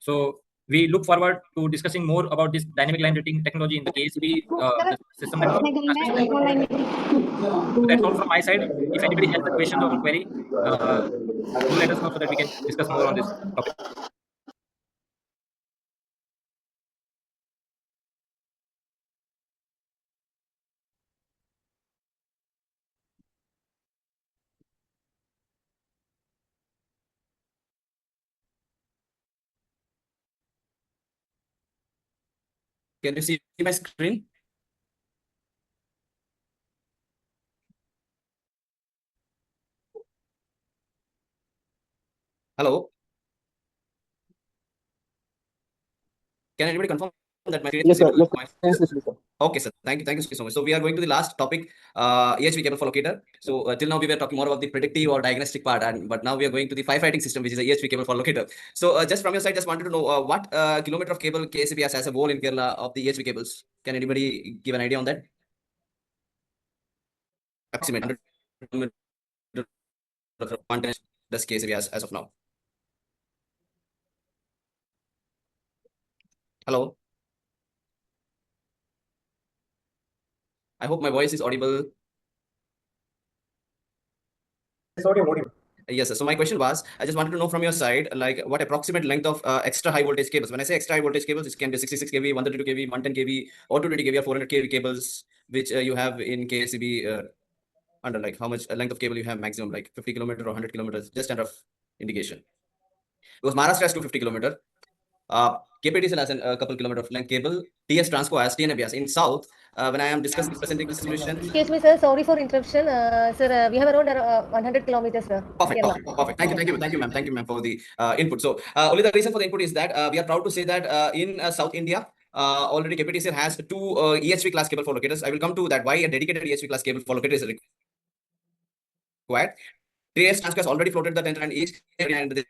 So we look forward to discussing more about this dynamic line rating technology in the KSB the system network transmission network. So that's all from my side. If anybody has the questions or query, do let us know so that we can discuss more on this topic. Can you see my screen? Hello? Can anybody confirm that my screen is visible? Okay, sir. Thank you so much. So we are going to the last topic, EHV cable for locator. So till now we were talking more about the predictive or diagnostic part, but now we are going to the firefighting system, which is a EHV cable for locator. So just from your side, just wanted to know what kilometer of cable KSB has as a whole in Kerala of the EHV cables. Can anybody give an idea on that? Approximate 100 kilometer of content does KSB has as of now. Hello. I hope my voice is audible. Yes, sir. So my question was, I just wanted to know from your side, like what approximate length of extra high voltage cables. When I say extra high voltage cables, it can be 66 kV, 132 kV, 110 kV, or 220 kV or 400 kV cables, which you have in KCB under like how much length of cable you have maximum, like 50 kilometer or 100 kilometers, just kind of indication. Because Maharashtra has 250 kilometer. KPTCL has a couple kilometer of length cable. TS Transco has TNB has. In South, when I am discussing presenting the solution. Excuse me, sir. Sorry for interruption. Sir, we have around 100 kilometers, sir. Perfect. Thank you, ma'am, for the input. So only the reason for the input is that we are proud to say that in South India, already KPTCL has two EHV class cable for locators. I will come to that why a dedicated EHV class cable for locators is required. TS Transco has already floated the tender and each and the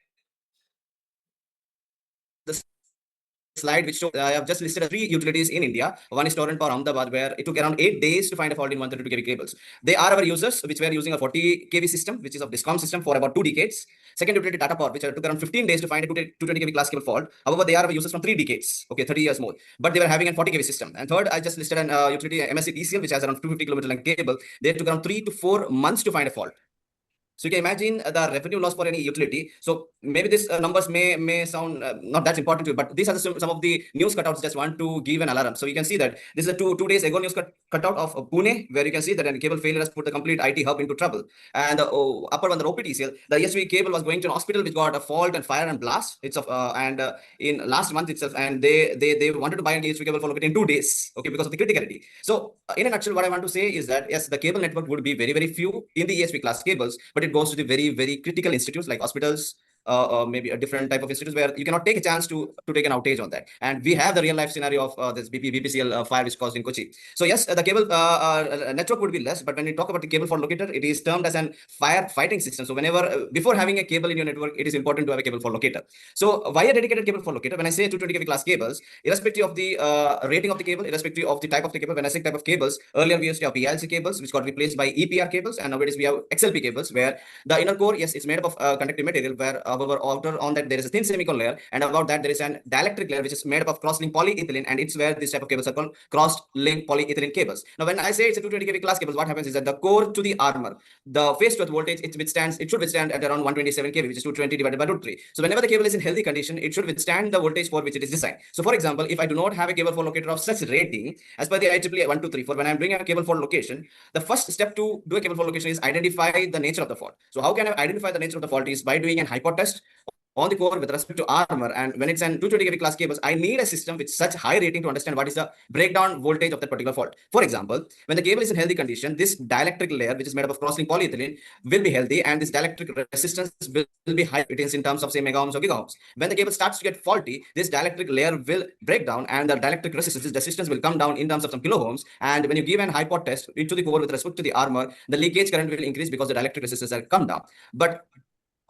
slide which shows I have just listed 3 utilities in India. One is Torrent Power Ahmedabad, where it took around 8 days to find a fault in 132 kV cables. They are our users, which were using a 40 kV system, which is a discom system for about 2 decades. Second utility, Tata Power, which took around 15 days to find a 220 kV class cable fault. However, they are our users from 3 decades, okay, 30 years more. But they were having a 40 kV system. And third, I just listed an utility MSC TCL, which has around 250 kilometer length cable. They took around 3 to 4 months to find a fault. So you can imagine the revenue loss for any utility. So maybe these numbers may sound not that important to you, but these are some of the news cutouts. Just want to give an alarm. So you can see that this is a two days ago news cutout of Pune, where you can see that a cable failure has put the complete IT hub into trouble. And the upper one, the OPTCL, the ESV cable was going to an hospital which got a fault and fire and blast. It's in last month itself, and they wanted to buy an ESV cable for locating in 2 days, okay, because of the criticality. So in a nutshell, what I want to say is that yes, the cable network would be very few in the ESV class cables, but it goes to the very critical institutes like hospitals, maybe a different type of institutes where you cannot take a chance to take an outage on that. And we have the real life scenario of this BPCL fire which caused in Kochi. So yes, the cable network would be less, but when you talk about the cable for locator, it is termed as an fire fighting system. So whenever before having a cable in your network, it is important to have a cable for locator. So why a dedicated cable for locator? When I say 220 kV class cables, irrespective of the rating of the cable, irrespective of the type of the cable, when I say type of cables, earlier we used to have PLC cables which got replaced by EPR cables, and nowadays we have XLP cables where the inner core, yes, it's made up of conductive material, where however outer on that there is a thin silicon layer, and about that there is an dielectric layer which is made up of cross-linked polyethylene, and it's where this type of cables are called cross-linked polyethylene cables. Now when I say it's a 220 kV class cables, what happens is that the core to the armor, the phase to voltage, it should withstand at around 127 kV, which is 220 divided by √3. So whenever the cable is in healthy condition, it should withstand the voltage for which it is designed. So for example, if I do not have a cable for locator of such rating as per the IEEE 1234, when I'm doing a cable for location, the first step to do a cable for location is identify the nature of the fault. So how can I identify the nature of the fault is by doing an hypo test on the core with respect to armor. And when it's an 220 kV class cables, I need a system with such high rating to understand what is the breakdown voltage of that particular fault. For example, when the cable is in healthy condition, this dielectric layer, which is made up of cross-linked polyethylene, will be healthy, and this dielectric resistance will be high. It is in terms of say mega ohms or giga ohms. When the cable starts to get faulty, this dielectric layer will break down, and the dielectric resistance will come down in terms of some kilo ohms. And when you give an hypo test into the core with respect to the armor, the leakage current will increase because the dielectric resistance will come down. But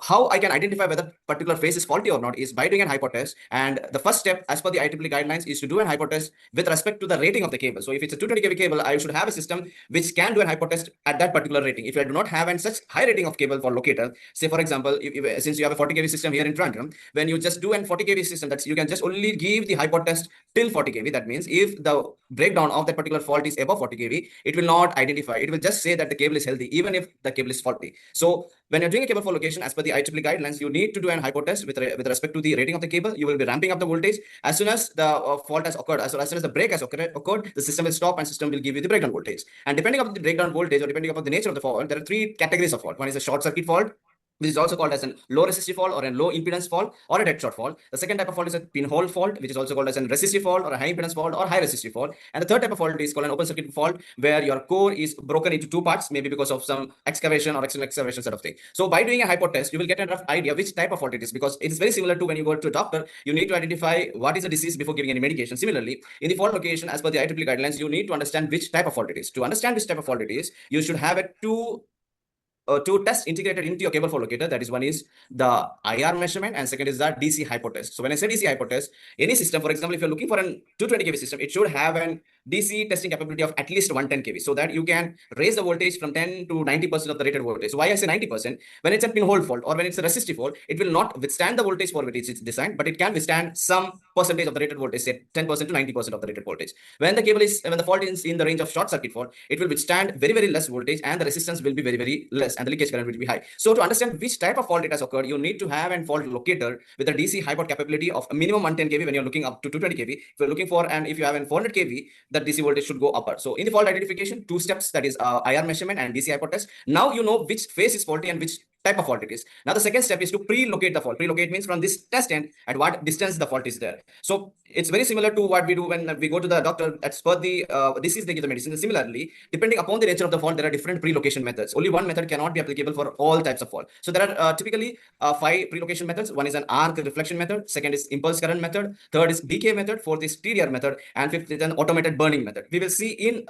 how I can identify whether particular phase is faulty or not is by doing an hypotest. And the first step, as per the IEEE guidelines, is to do an hypotest with respect to the rating of the cable. So if it's a 220 kV cable, I should have a system which can do an hypotest at that particular rating. If I do not have an such high rating of cable for locator, say for example, since you have a 40 kV system here in front, when you just do an 40 kV system, that's you can just only give the hypotest till 40 kV. That means if the breakdown of that particular fault is above 40 kV, it will not identify. It will just say that the cable is healthy, even if the cable is faulty. So when you're doing a cable for location, as per the IEEE guidelines, you need to do an hypotest with respect to the rating of the cable. You will be ramping up the voltage. As soon as the fault has occurred, as soon as the break has occurred, the system will stop and system will give you the breakdown voltage. And depending on the breakdown voltage or depending upon the nature of the fault, there are three categories of fault. One is a short circuit fault, which is also called as a low resistive fault or a low impedance fault or a dead short fault. The second type of fault is a pinhole fault, which is also called as a resistive fault or a high impedance fault or high resistive fault. And the third type of fault is called an open circuit fault, where your core is broken into two parts, maybe because of some excavation or external excavation sort of thing. So by doing a hypotest, you will get a rough idea which type of fault it is, because it is very similar to when you go to a doctor, you need to identify what is the disease before giving any medication. Similarly, in the fault location, as per the IEEE guidelines, you need to understand which type of fault it is. To understand which type of fault it is, you should have a two tests integrated into your cable for locator. That is, one is the IR measurement and second is the DC hypotest. So when I say DC hypotest, any system, for example, if you're looking for an 220 kV system, it should have an DC testing capability of at least 110 kV, so that you can raise the voltage from 10 to 90% of the rated voltage. So why I say 90%? When it's a pinhole fault or when it's a resistive fault, it will not withstand the voltage for which it's designed, but it can withstand some percentage of the rated voltage, say 10% to 90% of the rated voltage. When the fault is in the range of short circuit fault, it will withstand very, very less voltage and the resistance will be very, very less and the leakage current will be high. So to understand which type of fault it has occurred, you need to have a fault locator with a DC hypot capability of a minimum 110 kV when you're looking up to 220 kV. If you're looking for, and if you have a 400 kV, that DC voltage should go upper. So in the fault identification, two steps, that is IR measurement and DC hypot test. Now you know which phase is faulty and which type of fault it is. Now the second step is to pre-locate the fault. Pre-locate means from this test end at what distance the fault is there. So it's very similar to what we do when we go to the doctor. As per the disease, they give the medicine. Similarly, depending upon the nature of the fault, there are different pre-location methods. Only one method cannot be applicable for all types of fault. So there are typically 5 pre-location methods. One is an arc reflection method. Second is impulse current method. Third is decay method. Fourth is TDR method. And fifth is an automated burning method. We will see in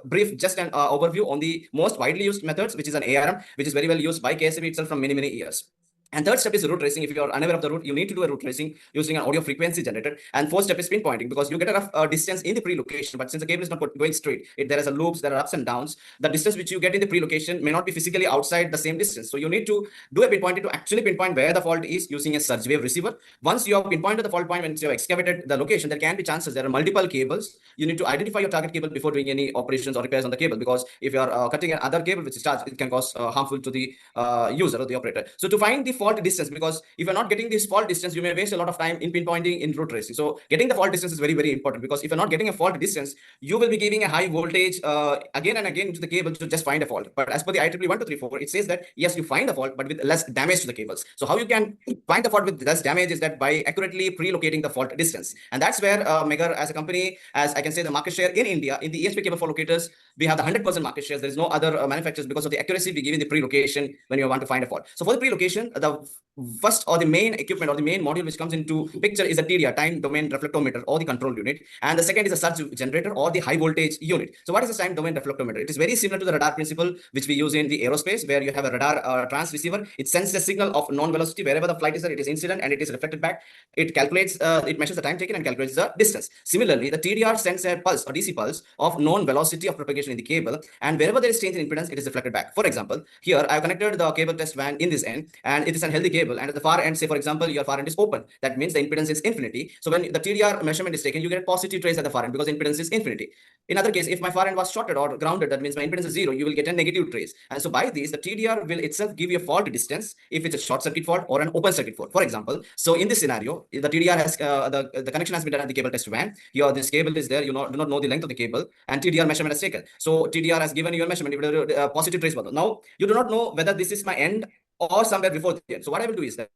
brief just an overview on the most widely used methods, which is an ARM, which is very well used by KSB itself from many, many years. And third step is route tracing. If you are unaware of the route, you need to do a route tracing using an audio frequency generator. And fourth step is pinpointing, because you get a rough distance in the pre-location, but since the cable is not going straight, there is a loops, there are ups and downs. The distance which you get in the pre-location may not be physically outside the same distance. So you need to do a pinpointing to actually pinpoint where the fault is using a surge wave receiver. Once you have pinpointed the fault point, when you have excavated the location, there can be chances there are multiple cables. You need to identify your target cable before doing any operations or repairs on the cable, because if you are cutting another cable which is charged, it can cause harmful to the user or the operator. So to find the fault distance, because if you're not getting this fault distance, you may waste a lot of time in pinpointing in route tracing. So getting the fault distance is very, very important, because if you're not getting a fault distance, you will be giving a high voltage again and again to the cable to just find a fault. But as per the IEEE 1234, it says that yes, you find the fault, but with less damage to the cables. So how you can find the fault with less damage is that by accurately pre-locating the fault distance. And that's where Meggar as a company, as I can say, the market share in India, in the ESP cable for locators, we have the 100% market shares. There is no other manufacturers, because of the accuracy we give in the pre-location when you want to find a fault. So for the pre-location, the first or the main equipment or the main module which comes into picture is a TDR, time domain reflectometer, or the control unit. And the second is a surge generator or the high voltage unit. So what is the time domain reflectometer? It is very similar to the radar principle which we use in the aerospace, where you have a radar transceiver. It sends a signal of non-velocity wherever the flight is there. It is incident and it is reflected back. It calculates, it measures the time taken and calculates the distance. Similarly, the TDR sends a pulse or DC pulse of known velocity of propagation in the cable, and wherever there is change in impedance, it is reflected back. For example, here I have connected the cable test van in this end, and it is a healthy cable, and at the far end, say for example, your far end is open. That means the impedance is infinity. So when the TDR measurement is taken, you get positive trace at the far end because impedance is infinity. In other case, if my far end was shorted or grounded, that means my impedance is 0, you will get a negative trace. And so by these, the TDR will itself give you a fault distance if it's a short circuit fault or an open circuit fault. For example, so in this scenario, the TDR has the connection has been done at the cable test van. Here, this cable is there. You do not know the length of the cable, and TDR measurement is taken. So TDR has given you a measurement, positive trace value. Now you do not know whether this is my end or somewhere before the end. So what I will do is that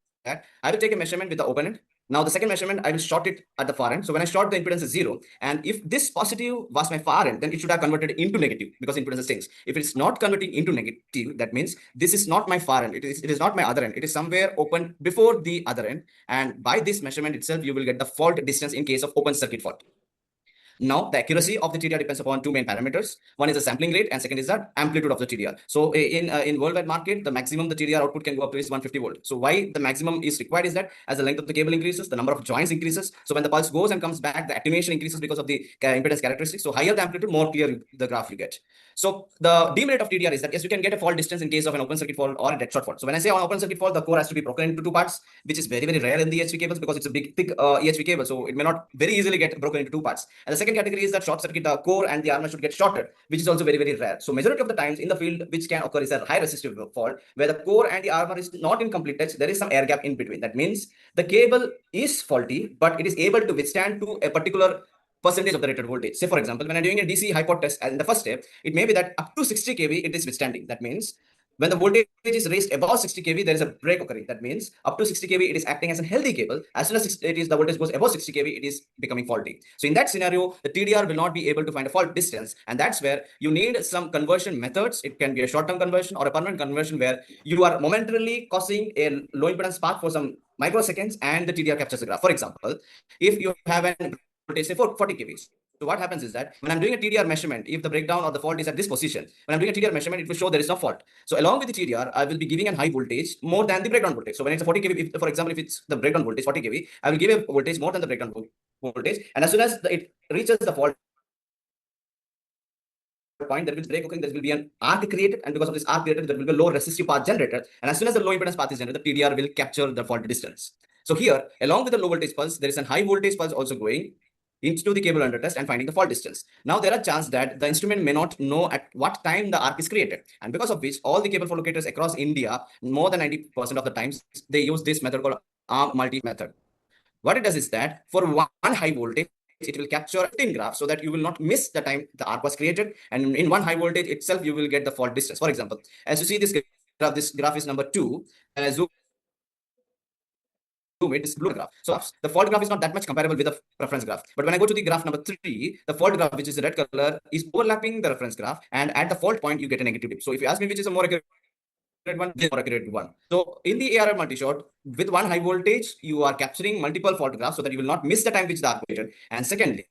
I will take a measurement with the open end. Now the second measurement, I will short it at the far end. So when I short, the impedance is 0. And if this positive was my far end, then it should have converted into negative because impedance changes. If it's not converting into negative, that means this is not my far end. It is not my other end. It is somewhere open before the other end. And by this measurement itself, you will get the fault distance in case of open circuit fault. Now, the accuracy of the TDR depends upon two main parameters. One is the sampling rate, and second is the amplitude of the TDR. So, in worldwide market, the maximum the TDR output can go up to is 150 volt. So, why the maximum is required is that as the length of the cable increases, the number of joints increases. So, when the pulse goes and comes back, the attenuation increases because of the impedance characteristics. So, higher the amplitude, more clear the graph you get. So, the demerit of TDR is that yes, you can get a fault distance in case of an open circuit fault or a dead short fault. So, when I say on open circuit fault, the core has to be broken into two parts, which is very, very rare in the EHV cables because it's a big, thick EHV cable. So, it may not very easily get broken into two parts. And the second category is that short circuit, the core and the armor should get shorted, which is also very, very rare. So, majority of the times in the field, which can occur is a high resistive fault where the core and the armor is not in complete touch. There is some air gap in between. That means the cable is faulty, but it is able to withstand to a particular percentage of the rated voltage. Say, for example, when I'm doing a DC high pot test in the first step, it may be that up to 60 kV it is withstanding. That means when the voltage is raised above 60 kV, there is a break occurring. That means up to 60 kV, it is acting as a healthy cable. As soon as the voltage goes above 60 kV, it is becoming faulty. So in that scenario, the TDR will not be able to find a fault distance. And that's where you need some conversion methods. It can be a short-term conversion or a permanent conversion where you are momentarily causing a low impedance path for some microseconds and the TDR captures the graph. For example, if you have an voltage, say 40 kV. So what happens is that when I'm doing a TDR measurement, if the breakdown or the fault is at this position, when I'm doing a TDR measurement, it will show there is no fault. So along with the TDR, I will be giving a high voltage more than the breakdown voltage. So when it's a 40 kV, for example, if it's the breakdown voltage 40 kV, I will give a voltage more than the breakdown voltage. And as soon as it reaches the fault point, there will be break occurring, there will be an arc created, and because of this arc created, there will be a low resistive path generated. And as soon as the low impedance path is generated, the TDR will capture the fault distance. So here, along with the low voltage pulse, there is a high voltage pulse also going into the cable under test and finding the fault distance. Now there are chances that the instrument may not know at what time the arc is created, and because of which all the cable fault locators across India, more than 90% of the times, they use this method called arm multi method. What it does is that for one high voltage, it will capture 15 graphs so that you will not miss the time the arc was created, and in one high voltage itself, you will get the fault distance. For example, as you see this graph is number 2, and as this blue graph. So the fault graph is not that much comparable with the reference graph. But when I go to the graph number 3, the fault graph, which is the red color, is overlapping the reference graph, and at the fault point, you get a negative dip. So if you ask me which is a more accurate one, this is more accurate one. So in the ARR multi-shot, with one high voltage, you are capturing multiple fault graphs so that you will not miss the time which the arc created. And secondly,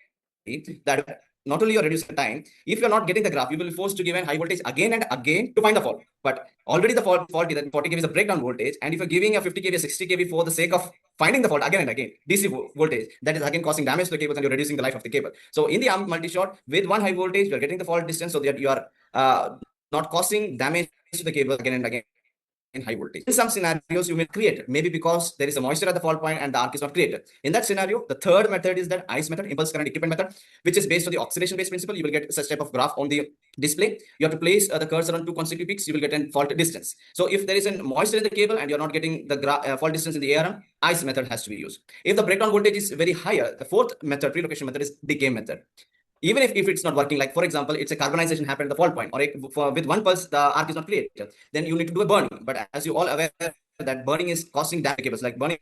that not only you're reducing the time, if you're not getting the graph, you will be forced to give a high voltage again and again to find the fault. But already the fault is that 40 kV is a breakdown voltage, and if you're giving a 50 kV, 60 kV for the sake of finding the fault again and again, DC voltage, that is again causing damage to the cables and you're reducing the life of the cable. So in the arm multi-shot, with one high voltage, you're getting the fault distance so that you are not causing damage to the cable again and again in high voltage. In some scenarios, you may create it, maybe because there is a moisture at the fault point and the arc is not created. In that scenario, the third method is that ICE method, impulse current equipment method, which is based on the oxidation-based principle. You will get such type of graph on the display. You have to place the cursor on two consecutive peaks. You will get a fault distance. So if there is a moisture in the cable and you're not getting the fault distance in the ARM, ICE method has to be used. If the breakdown voltage is very higher, the fourth method, relocation method, is decay method. Even if it's not working, like for example, it's a carbonization happened at the fault point, or with one pulse, the arc is not created, then you need to do a burning. But as you all aware that burning is causing damage cables, like burning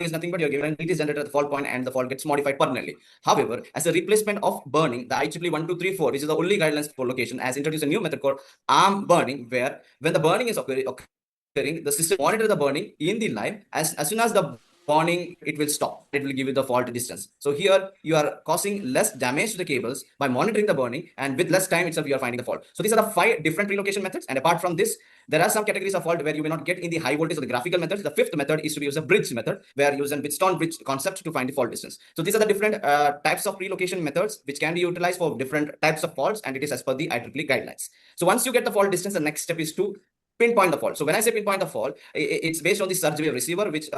is nothing but you're given heat is generated at the fault point and the fault gets modified permanently. However, as a replacement of burning, the IEEE 1234, which is the only guidelines for location, has introduced a new method called arm burning, where when the burning is occurring, the system monitor the burning in the live. As soon as the burning, it will stop. It will give you the fault distance. So here you are causing less damage to the cables by monitoring the burning, and with less time itself, you are finding the fault. So these are the 5 different relocation methods. And apart from this, there are some categories of fault where you may not get in the high voltage or the graphical methods. The 5th method is to use a bridge method, where you use a Wheatstone bridge concept to find the fault distance. So these are the different types of relocation methods which can be utilized for different types of faults, and it is as per the IEEE guidelines. So once you get the fault distance, the next step is to pinpoint the fault. So when I say pinpoint the fault, it's based on the surge wave receiver, which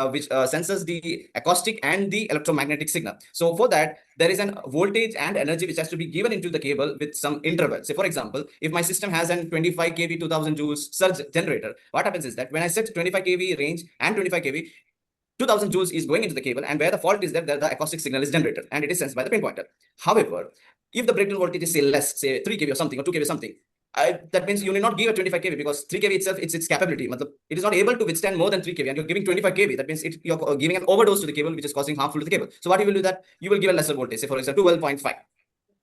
senses the acoustic and the electromagnetic signal. So for that, there is an voltage and energy which has to be given into the cable with some interval. Say for example, if my system has an 25 kV 2000 joules surge generator, what happens is that when I set 25 kV range and 25 kV, 2000 joules is going into the cable, and where the fault is there, the acoustic signal is generated and it is sensed by the pinpointer. However, if the breakdown voltage is say less, say 3 kV or something, or 2 kV or something, that means you need not give a 25 kV, because 3 kV itself, its capability, it is not able to withstand more than 3 kV, and you're giving 25 kV. That means you're giving an overdose to the cable, which is causing harmful to the cable. So what you will do that, you will give a lesser voltage, say for example 12.5.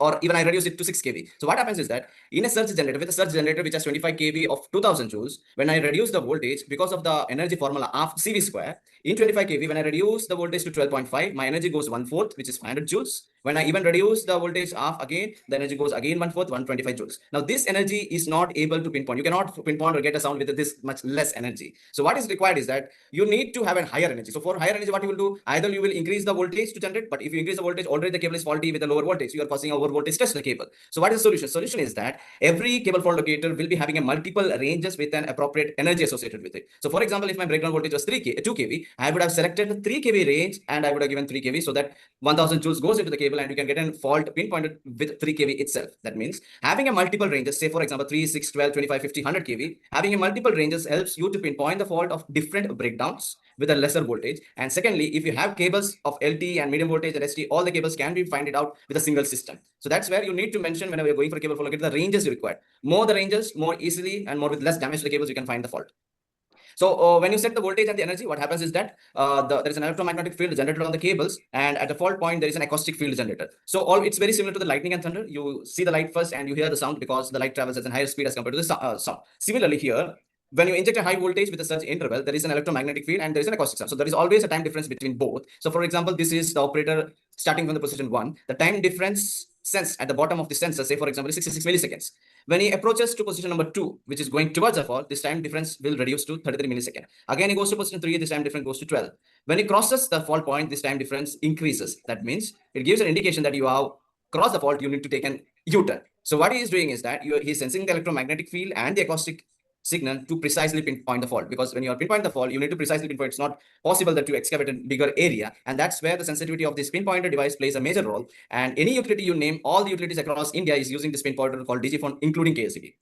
Or even I reduce it to 6 kV. So what happens is that in a surge generator, with a surge generator which has 25 kV of 2000 joules, when I reduce the voltage, because of the energy formula of CV square, In 25 kV, when I reduce the voltage to 12.5, my energy goes 1/4, which is 500 joules. When I even reduce the voltage half again, the energy goes again 1/4, 125 joules. Now, this energy is not able to pinpoint. You cannot pinpoint or get a sound with this much less energy. So what is required is that you need to have a higher energy. So for higher energy, what you will do, either you will increase the voltage to generate, but if you increase the voltage, already the cable is faulty with a lower voltage. You are causing a over voltage stress in the cable. So what is the solution? Solution is that every cable fault locator will be having a multiple ranges with an appropriate energy associated with it. So for example, if my breakdown voltage was 2 kV, I would have selected the 3 kV range and I would have given 3 kV so that 1000 joules goes into the cable and you can get a fault pinpointed with 3 kV itself. That means having a multiple ranges, say for example 3, 6, 12, 25, 50, 100 kV, having a multiple ranges helps you to pinpoint the fault of different breakdowns with a lesser voltage. And secondly, if you have cables of LT and medium voltage and ST, all the cables can be find it out with a single system. So that's where you need to mention whenever you're going for a cable fault locator, the ranges required. More the ranges, more easily and more with less damage to the cables, you can find the fault. So when you set the voltage and the energy, what happens is that there is an electromagnetic field generated on the cables, and at the fault point, there is an acoustic field generated. So it's very similar to the lightning and thunder. You see the light first and you hear the sound because the light travels at a higher speed as compared to the sound. Similarly here, when you inject a high voltage with a surge interval, there is an electromagnetic field and there is an acoustic sound. So there is always a time difference between both. So for example, this is the operator starting from the position 1. The time difference sensed at the bottom of the sensor, say for example, is 66 milliseconds. When he approaches to position number 2, which is going towards the fault, this time difference will reduce to 33 milliseconds. Again, he goes to position 3, this time difference goes to 12. When he crosses the fault point, this time difference increases. That means it gives an indication that you have crossed the fault, you need to take an U-turn. So what he is doing is that he's sensing the electromagnetic field and the acoustic signal to precisely pinpoint the fault, because when you are pinpoint the fault, you need to precisely pinpoint. It's not possible that you excavate a bigger area, and that's where the sensitivity of this pinpointer device plays a major role. And any utility you name, all the utilities across India is using this pinpointer called DigiPhone, including KSCB.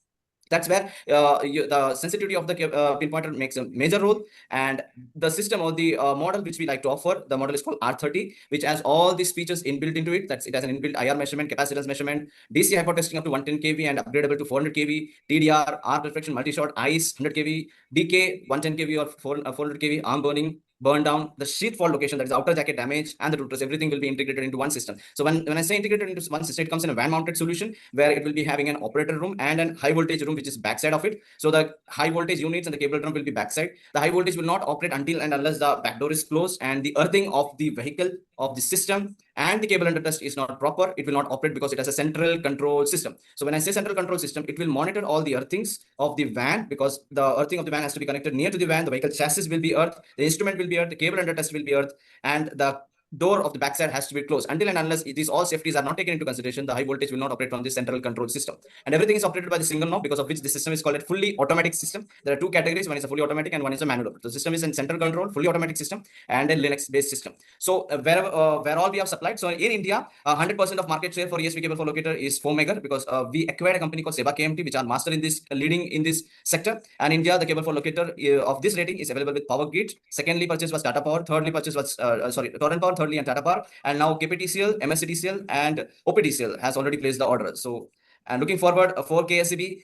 That's where the sensitivity of the pinpointer makes a major role. And the system or the model which we like to offer, the model is called R30, which has all these features inbuilt into it. It has an inbuilt IR measurement, capacitance measurement, DC hypo testing up to 110 kV and upgradable to 400 kV, TDR, R perfection, multi-shot, ICE 100 kV, DK 110 kV or 400 kV, arm burning, burn down, the sheath fault location, that is outer jacket damage, and the routers, everything will be integrated into one system. So when I say integrated into one system, it comes in a van mounted solution where it will be having an operator room and a high voltage room which is backside of it. So the high voltage units and the cable drum will be backside. The high voltage will not operate until and unless the back door is closed and the earthing of the vehicle, of the system, and the cable under test is not proper. It will not operate because it has a central control system. So when I say central control system, it will monitor all the earthings of the van, because the earthing of the van has to be connected near to the van. The vehicle chassis will be earthed, the instrument will be earthed, the cable under test will be earthed, and the door of the backside has to be closed. Until and unless these all safeties are not taken into consideration, the high voltage will not operate from the central control system. And everything is operated by the single knob, because of which the system is called a fully automatic system. There are two categories: one is a fully automatic and one is a manual. The system is in central control, fully automatic system, and a Linux-based system. So where all we have supplied. So in India, 100% of market share for ESP cable for locator is for Megger, because we acquired a company called Seba KMT, which are master in this, leading in this sector. And India, the cable for locator of this rating is available with Power Grid. Secondly, purchase was Tata Power. Thirdly, purchase was Torrent Power. Thirdly, and Tata Power. And now KPTCL, MSCTCL, and OPTCL has already placed the order. So, and looking forward for KSCB,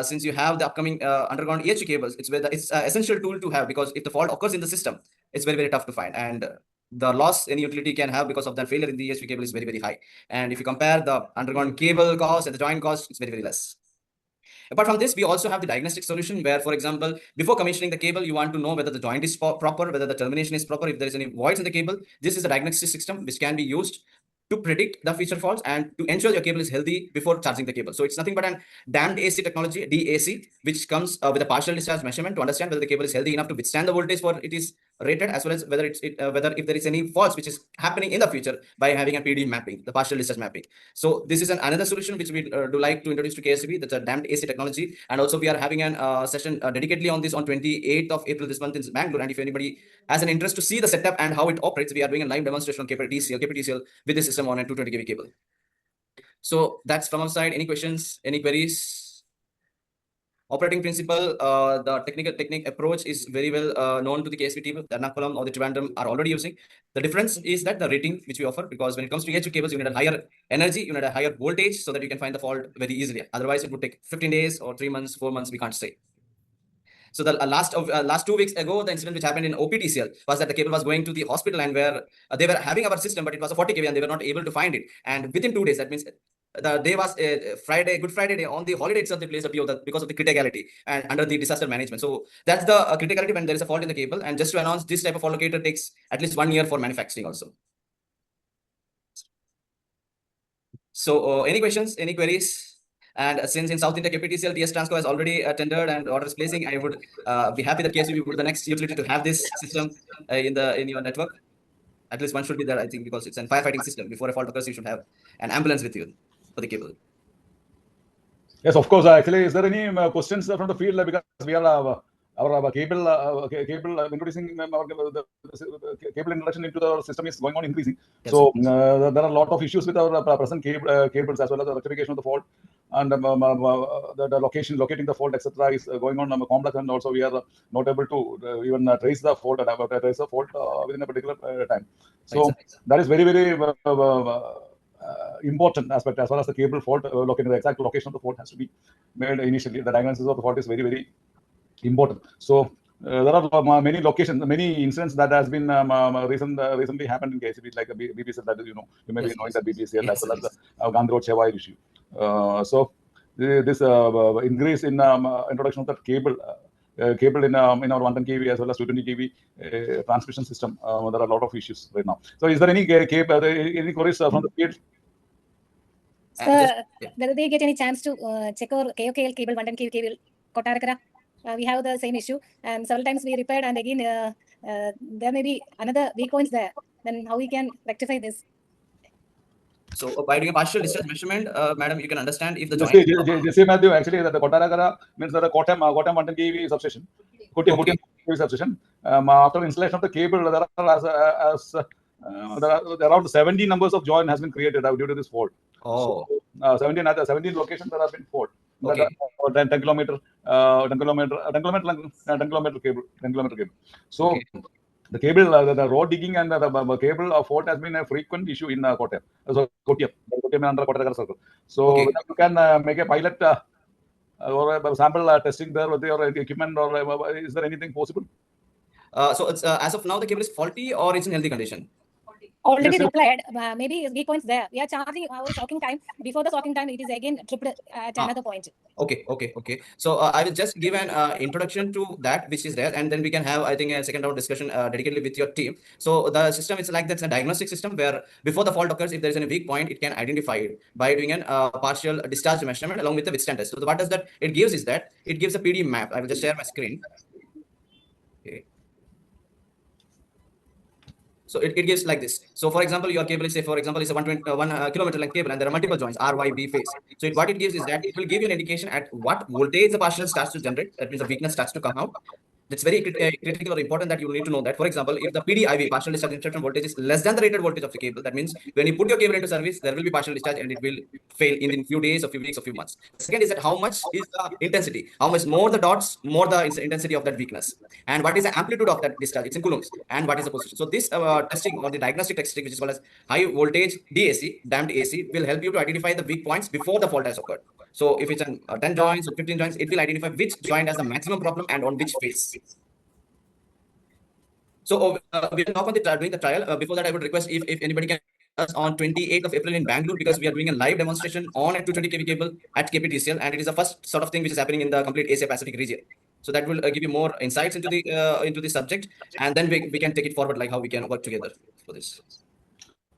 since you have the upcoming underground EHV cables, it's essential tool to have, because if the fault occurs in the system, it's very, very tough to find. And the loss any utility can have because of that failure in the EHV cable is very, very high. And if you compare the underground cable cost and the joint cost, it's very, very less. Apart from this, we also have the diagnostic solution where, for example, before commissioning the cable, you want to know whether the joint is proper, whether the termination is proper, if there is any voids in the cable. This is a diagnostic system which can be used to predict the feature faults and to ensure your cable is healthy before charging the cable. So it's nothing but an damped AC technology, DAC, which comes with a partial discharge measurement to understand whether the cable is healthy enough to withstand the voltage for it is rated, as well as whether whether if there is any faults which is happening in the future by having a PD mapping, the partial discharge mapping. So this is another solution which we do like to introduce to KSCB. That's a damped AC technology, and also we are having an session dedicatedly on this on 28th of April this month in Bangalore. And if anybody has an interest to see the setup and how it operates, we are doing a live demonstration on KPTCL with this system on a 220 kV cable. So that's from our side. Any questions? Any queries? Operating principle, the technique approach is very well known to the KSP team. The Ernakulam or the Trivandrum are already using. The difference is that the rating which we offer, because when it comes to EHV cables, you need a higher energy, you need a higher voltage so that you can find the fault very easily. Otherwise, it would take 15 days or 3 months, 4 months, we can't say. So the last 2 weeks ago, the incident which happened in OPTCL was that the cable was going to the hospital, and where they were having our system, but it was a 40 kV and they were not able to find it. And within 2 days, that means the day was Friday, Good Friday day. On the holiday itself, they placed a PO because of the criticality and under the disaster management. So that's the criticality when there is a fault in the cable. And just to announce, this type of fault locator takes at least 1 year for manufacturing also. So any questions, any queries? And since in South India KPTCL, TS Transco has already tendered and orders placing, I would be happy that KSB would be the next utility to have this system in your network. At least one should be there, I think, because it's a firefighting system. Before a fault occurs, you should have an ambulance with you for the cable. Yes, of course. Actually, is there any questions from the field? Because we are our cable introducing the cable introduction into the system is going on increasing. Yes, so there are a lot of issues with our present cables as well as the rectification of the fault and the locating the fault, etc. is going on complex, and also we are not able to even trace the fault and trace the fault within a particular time. So that is very, very important aspect as far as the cable fault locating the exact location of the fault has to be made initially. The diagnosis of the fault is very, very important. So there are many locations, many incidents that has been recently happened in KCB, like BPCL, that you may be knowing that BPCL as well as the Gandhi Road Chevai issue. So this increase in introduction of that cable in our 110 kV as well as 220 kV transmission system, there are a lot of issues right now. So is there any any queries from the field? Whether they get any chance to check our KOKL cable, 110 kV cable, Kottarakara, we have the same issue, and several times we repaired, and again there may be another weak points there. Then how we can rectify this? So by doing a partial discharge measurement, madam, you can understand if the joint. Jesse Matthew, actually, that the Kottarakara means that the Kottayam 110 kV substation, Kottayam kV substation. After installation of the cable, there are around 70 numbers of joint has been created due to this fault. Oh. So, 17 locations there have been fault. Okay. 10 kilometer cable. So okay. The cable, the road digging and the cable fault has been a frequent issue in Kottayam. So Kottayam under Kottarakara circle. So you can make a pilot or a sample testing there with your equipment, or is there anything possible? So it's as of now the cable is faulty or it's in healthy condition? Already repaired, maybe weak points there. We are charging our shocking time. Before the shocking time, it is again tripled at another point. Okay. So I will just give an introduction to that which is there, and then we can have, I think, a second round discussion dedicatedly with your team. So the system is like that's a diagnostic system where before the fault occurs, if there is any weak point, it can identify it by doing a partial discharge measurement along with the withstand test. So what does that it gives is that it gives a PD map. I will just share my screen. Okay. So it gives like this. So for example, your cable is, say, for example, is a 1 kilometer length cable, and there are multiple joints, R, Y, B phase. So what it gives is that it will give you an indication at what voltage the partial starts to generate. That means the weakness starts to come out. That's very critical or important that you need to know that. For example, if the PDIV, partial discharge instruction voltage, is less than the rated voltage of the cable, that means when you put your cable into service, there will be partial discharge and it will fail in few days or few weeks or few months. Second is that how much is the intensity? How much more the dots, more the intensity of that weakness. And what is the amplitude of that discharge? It's in coulombs. And what is the position? So this testing or the diagnostic testing, which is called as high voltage DAC, damped AC, will help you to identify the weak points before the fault has occurred. So if it's 10 joints or 15 joints, it will identify which joint has the maximum problem and on which phase. So we will talk on doing the trial. Before that, I would request if anybody can us on 28th of April in Bangalore, because we are doing a live demonstration on a 220 kV cable at KPTCL, and it is the first sort of thing which is happening in the complete Asia Pacific region. So that will give you more insights into the subject, and then we can take it forward, like how we can work together for this.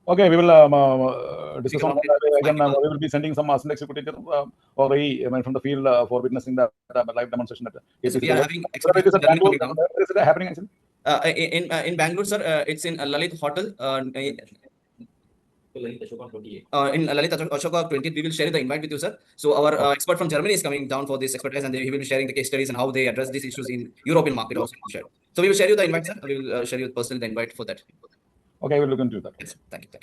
Okay, we will discuss on that again. We will be sending some executive or from the field for witnessing the live demonstration. Yes, we are having expertise happening actually. In Bangalore, sir, it's in Lalit Hotel. In Lalit Ashoka 20, we will share the invite with you, sir. So our expert from Germany is coming down for this expertise, and he will be sharing the case studies and how they address these issues in European market also. So we will share you the invite, sir. We will share you personally the invite for that. Okay, we will look into that. Yes, thank you.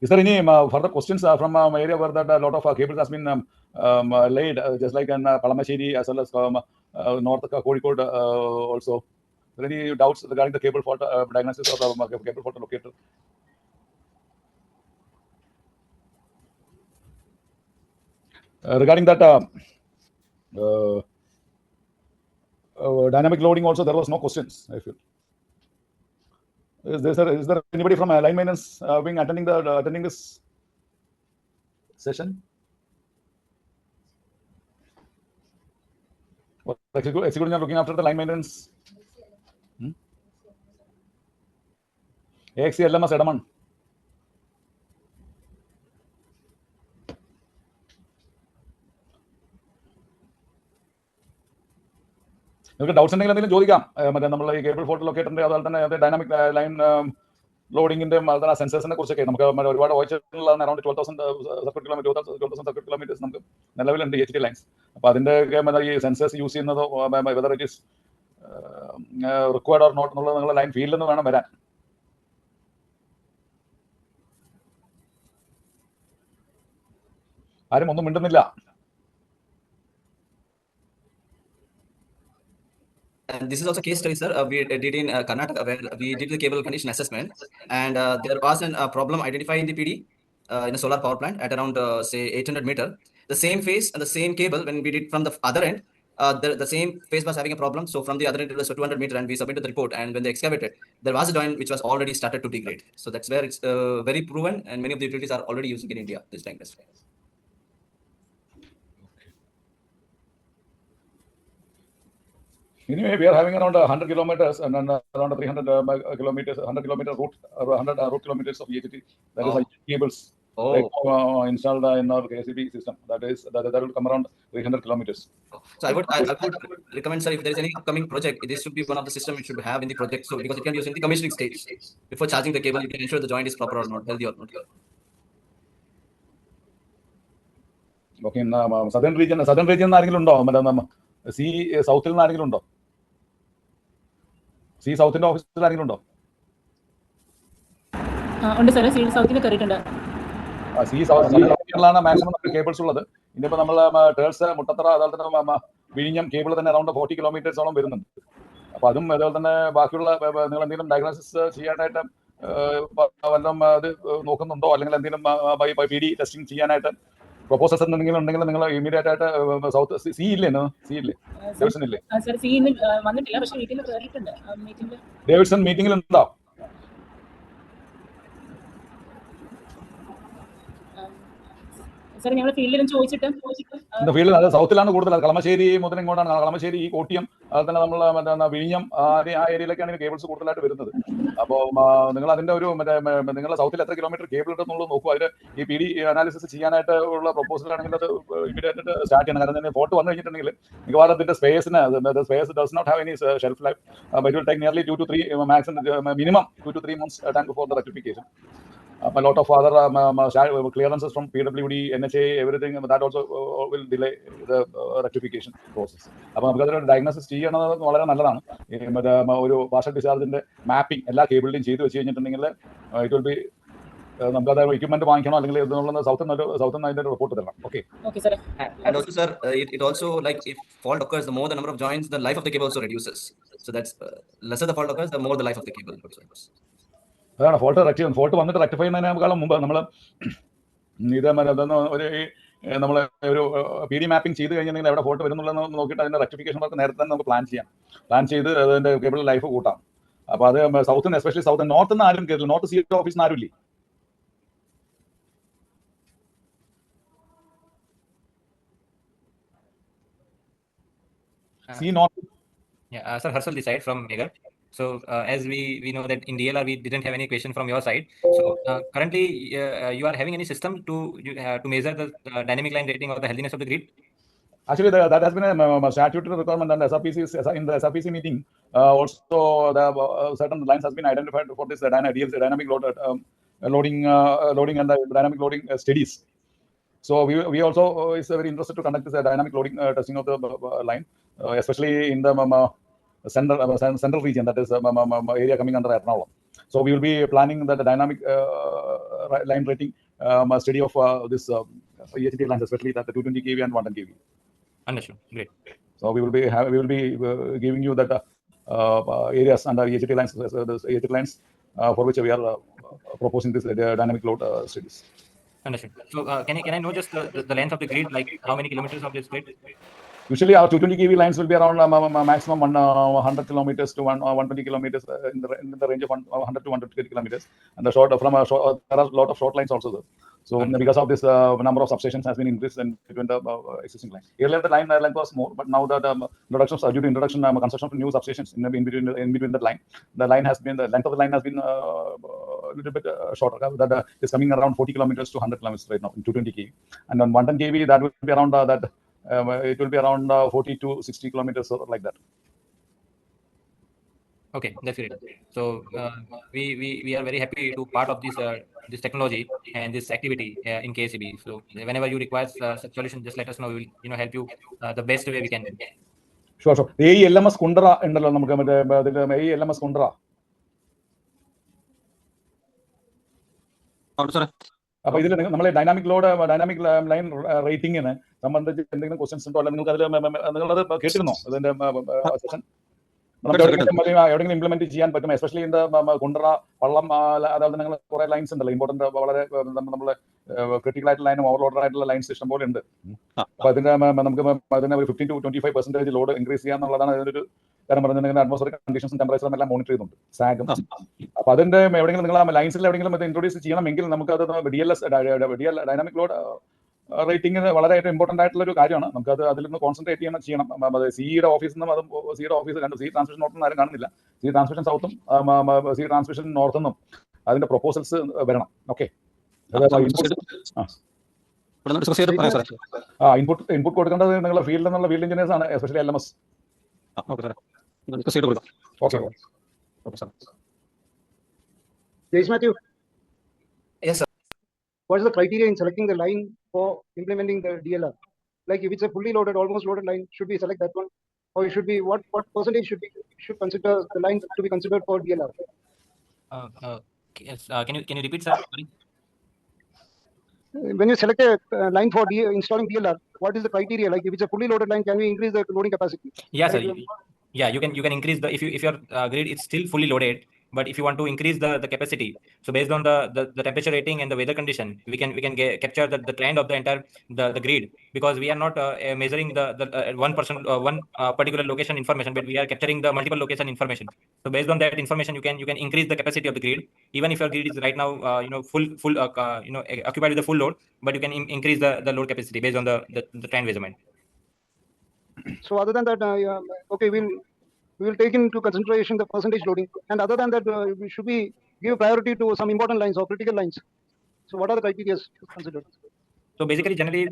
Is there any further questions from my area where that a lot of cables has been laid, just like in Palamasheri as well as North Kozhikode also? Are there any doubts regarding the cable fault diagnosis or the cable fault locator? Regarding that dynamic loading also, there was no questions, I feel. Is there anybody from line maintenance being attending this? session. Executing and looking after the line maintenance. AXC LMS Edaman. നിങ്ങൾക്ക് doubts ഉണ്ടെങ്കിൽ എന്തെങ്കിലും ചോദിക്കാം. മറ്റേ നമ്മൾ ഈ cable fault ലൊക്കേറ്ററിന്റെ അതുപോലെ തന്നെ dynamic line ലോഡിങ്ങിന്റെ അതുപോലെ സെൻസേഴ്സിനെ കുറിച്ചൊക്കെ നമുക്ക് ഒരുപാട് വായിച്ചിട്ടുള്ള അറൌണ്ട് 12,000 സർക്യൂട്ട് കിലോമീറ്റേഴ്സ് നമുക്ക് നിലവിലുണ്ട് HT ലൈൻസ്. അപ്പോൾ അതിന്റെ ഈ സെൻസേഴ്സ് യൂസ് ചെയ്യുന്നതോ whether it is required or not എന്നുള്ളത് നിങ്ങളുടെ ലൈൻ ഫീൽഡിൽ നിന്ന് വേണം വരാൻ. ആരും ഒന്നും മിണ്ടുന്നില്ല. And this is also case study, sir. We did in Karnataka, where we did the cable condition assessment, and there was a problem identified in the PD in a solar power plant at around say 800 meter. The same phase and the same cable, when we did from the other end, the same phase was having a problem. So from the other end it was 200 meter, and we submitted the report. And when they excavated, there was a joint which was already started to degrade. So that's where it's very proven, and many of the utilities are already using in India this time. Anyway, we are having around 100 kilometers and around 300 kilometers, 100 kilometer route, 100 route kilometers of EHT. That is cables installed in our KCB system. That will come around 300 kilometers. So I would recommend, sir, if there is any upcoming project, this should be one of the systems you should have in the project. So because it can be used in the commissioning stage. Before charging the cable, you can ensure the joint is proper or not, healthy or not. Okay, in southern region ആരെങ്കിലും ഉണ്ടോ? C സൗത്തിൽ നിന്ന് ആരെങ്കിലും ഉണ്ടോ? C സൗത്തിന്റെ ഓഫീസിൽ ആരെങ്കിലും ഉണ്ടോ? ഉണ്ട് സാറേ, സി സൗത്തിൽ കയറിയിട്ടുണ്ട്. സി സൗത്തിലാണ് മാക്സിമം നമുക്ക് കേബിൾസ് ഉള്ളത്. ഇനിയിപ്പോൾ നമ്മൾ ടേഴ്സ്, മുട്ടത്തറ, അതുപോലെ തന്നെ വിഴിഞ്ഞം കേബിൾ തന്നെ അറൗണ്ട് 40 കിലോമീറ്റേഴ്സോളം വരുന്നുണ്ട്. അപ്പോൾ അതും അതുപോലെ തന്നെ ബാക്കിയുള്ള നിങ്ങൾ എന്തെങ്കിലും ഡയഗ്നോസിസ് ചെയ്യാനായിട്ട് വല്ലതും അത് നോക്കുന്നുണ്ടോ, അല്ലെങ്കിൽ എന്തെങ്കിലും PD ടെസ്റ്റിംഗ് ചെയ്യാനായിട്ട് പ്രൊപ്പോസൽസ് എന്തെങ്കിലും ഉണ്ടെങ്കിൽ നിങ്ങൾ ഇമീഡിയറ്റ് ആയിട്ട് സൗത്ത് സി ഇല്ലേ ഡേവിഡ്സൺ ഇല്ലേ? ഡേവിഡ്സൺ മീറ്റിംഗിൽ ഉണ്ടോ? ഫീൽഡിൽ അത് സൗത്തിലാണ് കൂടുതൽ. കളമശ്ശേരി മുതൽ ഇങ്ങോട്ടാണ്. കളമശ്ശേരി, ഈ കോട്ടയം, അതുപോലെ തന്നെ നമ്മൾ വിഴിഞ്ഞം ആ ഏരിയയിലേക്കാണ് കേബിൾസ് കൂടുതലായിട്ട് വരുന്നത്. അപ്പോൾ നിങ്ങൾ അതിന്റെ ഒരു നിങ്ങളുടെ സൗത്തിൽ എത്ര കിലോമീറ്റർ കേബിൾ ഉണ്ടെന്നുള്ളത് നോക്കുക. അതിൽ ഈ PD അനാലിസിസ് ചെയ്യാനായിട്ട് ഉള്ള പ്രൊപ്പോസൽ ആണെങ്കിൽ അത് ഇമീഡിയറ്റ് ആയിട്ട് സ്റ്റാർട്ട് ചെയ്യണം. കാരണം തന്നെ ഫോട്ടോ വന്നു കഴിഞ്ഞിട്ടുണ്ടെങ്കിൽ മിക്കവാറും അതിന്റെ സ്പേസിന് space does not have any shelf life. It will take nearly 2 to 3 minimum 2 to 3 months time before the rectification. A lot of other clearances from PWD, NHA, everything that also will delay the rectification process. അപ്പോൾ നമുക്കതൊരു diagnosis ചെയ്യണത് വളരെ നല്ലതാണ്. ഒരു partial ഡിസ്ചാർജിന്റെ mapping എല്ലാ കേബിളിലും ചെയ്ത് വെച്ച് കഴിഞ്ഞിട്ടുണ്ടെങ്കിൽ ഇറ്റ് വിൽ ബി നമുക്കത് equipment വാങ്ങിക്കണോ അല്ലെങ്കിൽ സൗത്ത് അതിന്റെ റിപ്പോർട്ട് തരണം. Okay. And also, sir, it also, like, if fault occurs, the more the number of joints, the life of the cable also reduces. So that's lesser the fault occurs, the more the life of the cable also occurs. അതാണ് fault വന്നിട്ട് rectify ചെയ്യുന്നതിനേക്കാളും മുമ്പ് നമ്മൾ ഇത് നമ്മൾ ഒരു PD mapping ചെയ്ത് കഴിഞ്ഞിട്ടുണ്ടെങ്കിൽ എവിടെ ഫോൾട്ട് വരുന്നുള്ളതെന്ന് നോക്കിയിട്ട് അതിന്റെ റെക്ടിഫിക്കേഷൻ വർക്ക് നേരത്തെ തന്നെ നമുക്ക് പ്ലാൻ ചെയ്ത് അതിന്റെ കേബിൾ ലൈഫ് കൂട്ടാം. അപ്പോൾ അത് സൗത്ത്, എസ്പെഷ്യലി സൗത്ത്, നോർത്ത് നിന്ന് ആരും കയറില്ല. നോർത്ത് സി ഓഫീസിൽ നിന്ന് ആരുമില്ലേ? C north. Sir, Harshal this side from Megger. So as we know that in DLR we didn't have any question from your side. So currently you are having any system to measure the dynamic line rating or the healthiness of the grid? Actually, that has been a statutory requirement, and in the SRPC meeting also the certain lines has been identified for this dynamic loading and the dynamic loading studies. So we also is very interested to conduct this dynamic loading testing of the line, especially in the central region, that is area coming under Ernakulam. So we will be planning the dynamic line rating study of this EHT lines, especially that the 220 kV and 110 kV. Understood. Great. So we will be giving you that areas under EHT lines, for which we are proposing this dynamic load studies. Understood. So can I know just the length of the grid, like how many kilometers of this grid? Usually our 220 kV lines will be around maximum 100 kilometers to 120 kilometers in the range of 100 to 150 kilometers. And the short there are a lot of short lines also there. So because of this, number of substations has been increased in between the existing line. Earlier the line length was more, but now that due to introduction construction of new substations in between that line, the length of the line has been a little bit shorter. That is coming around 40 kilometers to 100 kilometers right now in 220 kV, and on 110 kV that will be around it will be around 40 to 60 kilometers like that. Okay, that's great. So we are very happy to part of this technology and this activity in KCB. So whenever you require such solution, just let us know. We will help you the best way we can. Sure. LMS Kundra ഉണ്ടല്ലോ നമുക്ക് മറ്റേ LMS Kundra. അപ്പൊ ഇതിൽ നമ്മൾ dynamic line റേറ്റിംഗിന് സംബന്ധിച്ച് എന്തെങ്കിലും questions ഉണ്ടോ? അല്ലെങ്കിൽ നിങ്ങൾക്ക് നിങ്ങളത് കേട്ടിരുന്നോ? അതിന്റെ സെഷൻ നമുക്ക് എവിടെയെങ്കിലും ഇംപ്ലിമെന്റ് ചെയ്യാൻ പറ്റും, എസ്പെഷ്യലി ഇൻ കുണ്ടറ വള്ളം, അതായത് നിങ്ങൾ കുറെ ലൈൻസ് ഉണ്ടല്ലോ ഇമ്പോർട്ടന്റ്, വളരെ നമ്മളെ ക്രിട്ടിക്കൽ ആയിട്ടുള്ള ലൈനും ഓവർലോഡർ ആയിട്ടുള്ള ലൈൻസ് ഇഷ്ടം പോലെ ഉണ്ട്. അപ്പൊ അതിന്റെ നമുക്ക് അതിനെ ഒരു 15 to 25% ലോഡ് ഇൻക്രീസ് ചെയ്യാന്നുള്ളതാണ് അതിനൊരു കാരണം പറഞ്ഞിട്ടുണ്ടെങ്കിൽ അറ്റ്മോസ്ഫിയറിക് കണ്ടീഷൻസും ടെമ്പറേച്ചറും എല്ലാം മോണിറ്റർ ചെയ്യുന്നുണ്ട് സാഗും. അപ്പൊ അതിന്റെ എവിടെയെങ്കിലും നിങ്ങൾ ആ ലൈൻസിൽ എവിടെയെങ്കിലും ഇത് ഇൻട്രോഡ്യൂസ് ചെയ്യണമെങ്കിൽ നമുക്ക് അത് ഡൈനാമിക് ലോഡ് റേറ്റിംഗ് വളരെ ഇമ്പോർട്ടന്റ് ആയിട്ടുള്ള ഒരു കാര്യമാണ്. നമുക്ക് അതിൽ നിന്ന് കോൺസെൻട്രേറ്റ് ചെയ്യണം. സിയുടെ ഓഫീസിൽ നിന്നും അതും സിയുടെ ഓഫീസ് കണ്ടു, സി ട്രാൻസ്മിഷൻ നോർത്തും ആരും കാണുന്നില്ല, സി ട്രാൻസ്മിഷൻ സൗത്തും സി ട്രാൻസ്മിഷൻ നോർത്തും അതിന്റെ പ്രൊപ്പോസൽസ് വരണം. ഓക്കെ, ഇൻപുട്ട് കൊടുക്കേണ്ടത് നിങ്ങളുടെ ഫീൽഡിൽ നിന്നുള്ള ഫീൽഡ് എഞ്ചിനീയേഴ്സ് ആണ്, especially LMS. Okay Yes, Matthew. Yes, sir. What is the criteria in selecting the line for implementing the DLR? Like if it's a fully loaded, almost loaded line, should we select that one, or it should be what percentage should consider the line to be considered for DLR? Yes, can you repeat, sir? Sorry. When you select a line for installing DLR, what is the criteria? Like if it's a fully loaded line, can we increase the loading capacity? Yeah, sir. Yeah, you can increase the if your grid is still fully loaded, but if you want to increase the capacity, so based on the temperature rating and the weather condition, we can capture the trend of the entire the grid, because we are not measuring the one particular location information, but we are capturing the multiple location information. So based on that information, you can increase the capacity of the grid, even if your grid is right now full occupied with the full load, but you can increase the load capacity based on the trend measurement. So other than that, okay, we will take into consideration the percentage loading, and other than that, should we give priority to some important lines or critical lines? So what are the criteria considered? So basically, generally,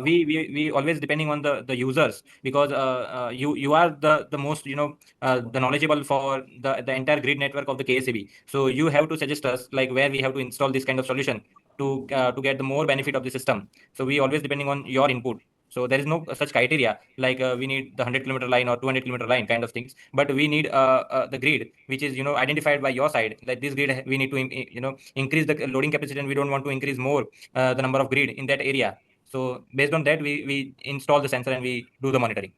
we always depending on the users, because you are the most the knowledgeable for the entire grid network of the KSAB. So you have to suggest us like where we have to install this kind of solution to get the more benefit of the system. So we always depending on your input. So there is no such criteria like we need the 100-kilometer line or 200-kilometer line kind of things, but we need the grid which is identified by your side. Like this grid, we need to increase the loading capacity, and we don't want to increase more the number of grid in that area. So based on that, we install the sensor and we do the monitoring.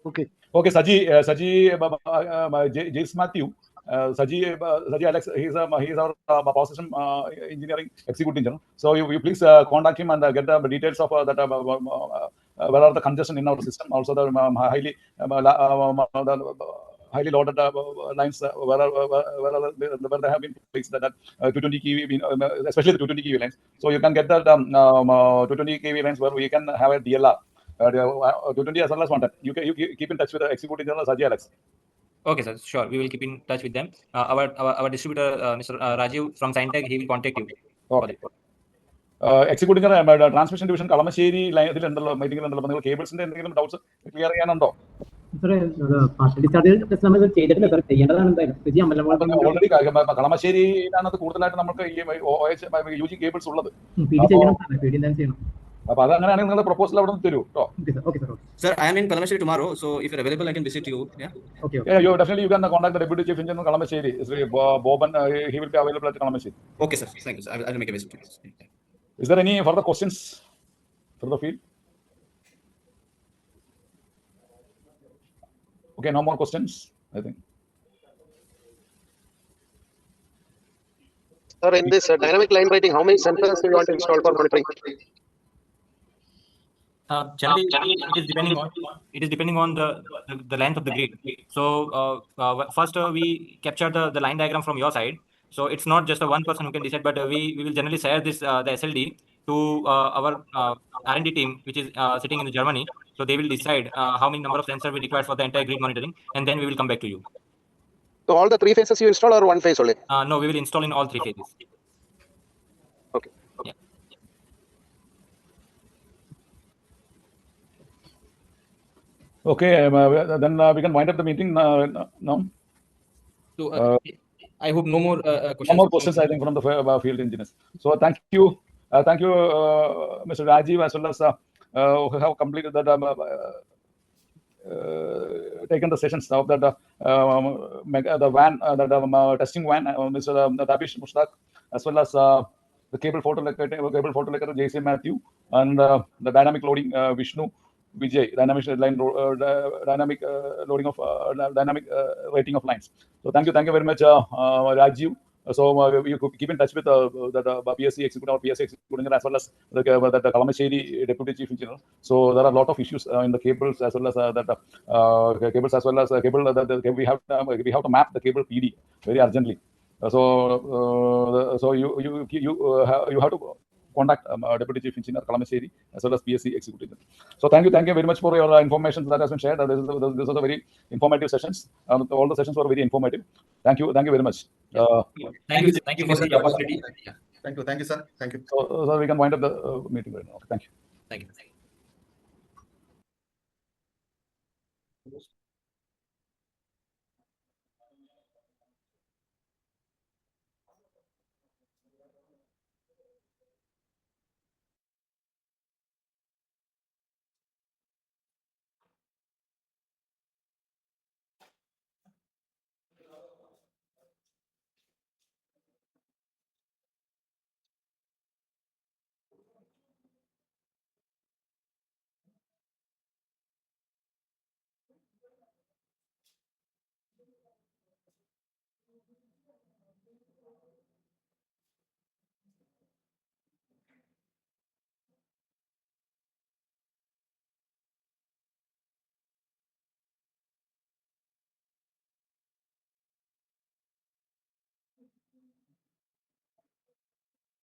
Okay. Okay, Saji, James Matthew. Saji Alex, he's our power system engineering executive engineer. So you please contact him and get the details of that. Where are the congestion in our system? Also the highly loaded lines where they have been placed that 220 kV, especially the 220 kV lines. So you can get that 220 kV lines where we can have a DLR. 220 as well as 110. You keep in touch with the executive engineer Saji Alex. Okay, sir. Sure, we will keep in touch with them. Our distributor, Mr. Rajiv from Scientech, he will contact you. Okay. Executive engineer transmission division Kalamassery ഇതിലുണ്ടല്ലോ, മീറ്റിംഗിലുണ്ടല്ലോ. നിങ്ങൾ കേബിൾസിന്റെ എന്തെങ്കിലും doubts clear ചെയ്യാനുണ്ടോ? Already കളമശ്ശേരിയിലാണ് അത് കൂടുതലായിട്ട് നമുക്ക് ഈ UG cables ഉള്ളത്. അപ്പൊ അതങ്ങനെയാണെങ്കിൽ നിങ്ങളുടെ proposal അവിടെ നിന്ന് തരൂ കേട്ടോ. Sir, I am in Kalamassery tomorrow, so if you're available, I can visit you. Yeah. Okay. Yeah, you can contact the deputy chief engineer Kalamassery. Boban, he will be available at Kalamassery. Okay, sir. Thank you, sir. I will make a visit. Is there any further questions for the field? Okay, no more questions, I think. Sir, in this dynamic line rating, how many sensors do you want to install for monitoring? Generally, it is depending on the length of the grid. So first we capture the line diagram from your side. So it's not just a one person who can decide, but we will generally share this the SLD to our R&D team, which is sitting in Germany. So they will decide how many number of sensors we require for the entire grid monitoring, and then we will come back to you. So all the 3 phases you install or one phase only? No, we will install in all 3 phases. Okay. Yeah. Okay, then we can wind up the meeting now. So I hope no more questions. No more questions, I think, from the field engineers. So thank you, Mr. Rajiv, as well as who have completed that, taken the sessions of that the van, testing van, Mr. Tabish Mushtaq, as well as the cable photoletter JC Matthew, and the dynamic loading Vishnu Vijay, dynamic dynamic loading of dynamic rating of lines. So thank you very much, Rajiv. So you could keep in touch with the PSC executive or PSC executive as well as the Kalamasheri deputy chief engineer. So there are a lot of issues in the cables as well as cables as well as cable. We have to map the cable PD very urgently. So you have to contact Deputy Chief Engineer Kalamasheri as well as PSC Executive. So thank you very much for your information that has been shared. This was a very informative sessions. All the sessions were very informative. Thank you very much. Thank you for the opportunity. Yeah. Thank you, sir. Thank you. So we can wind up the meeting right now. Thank you. Thank you.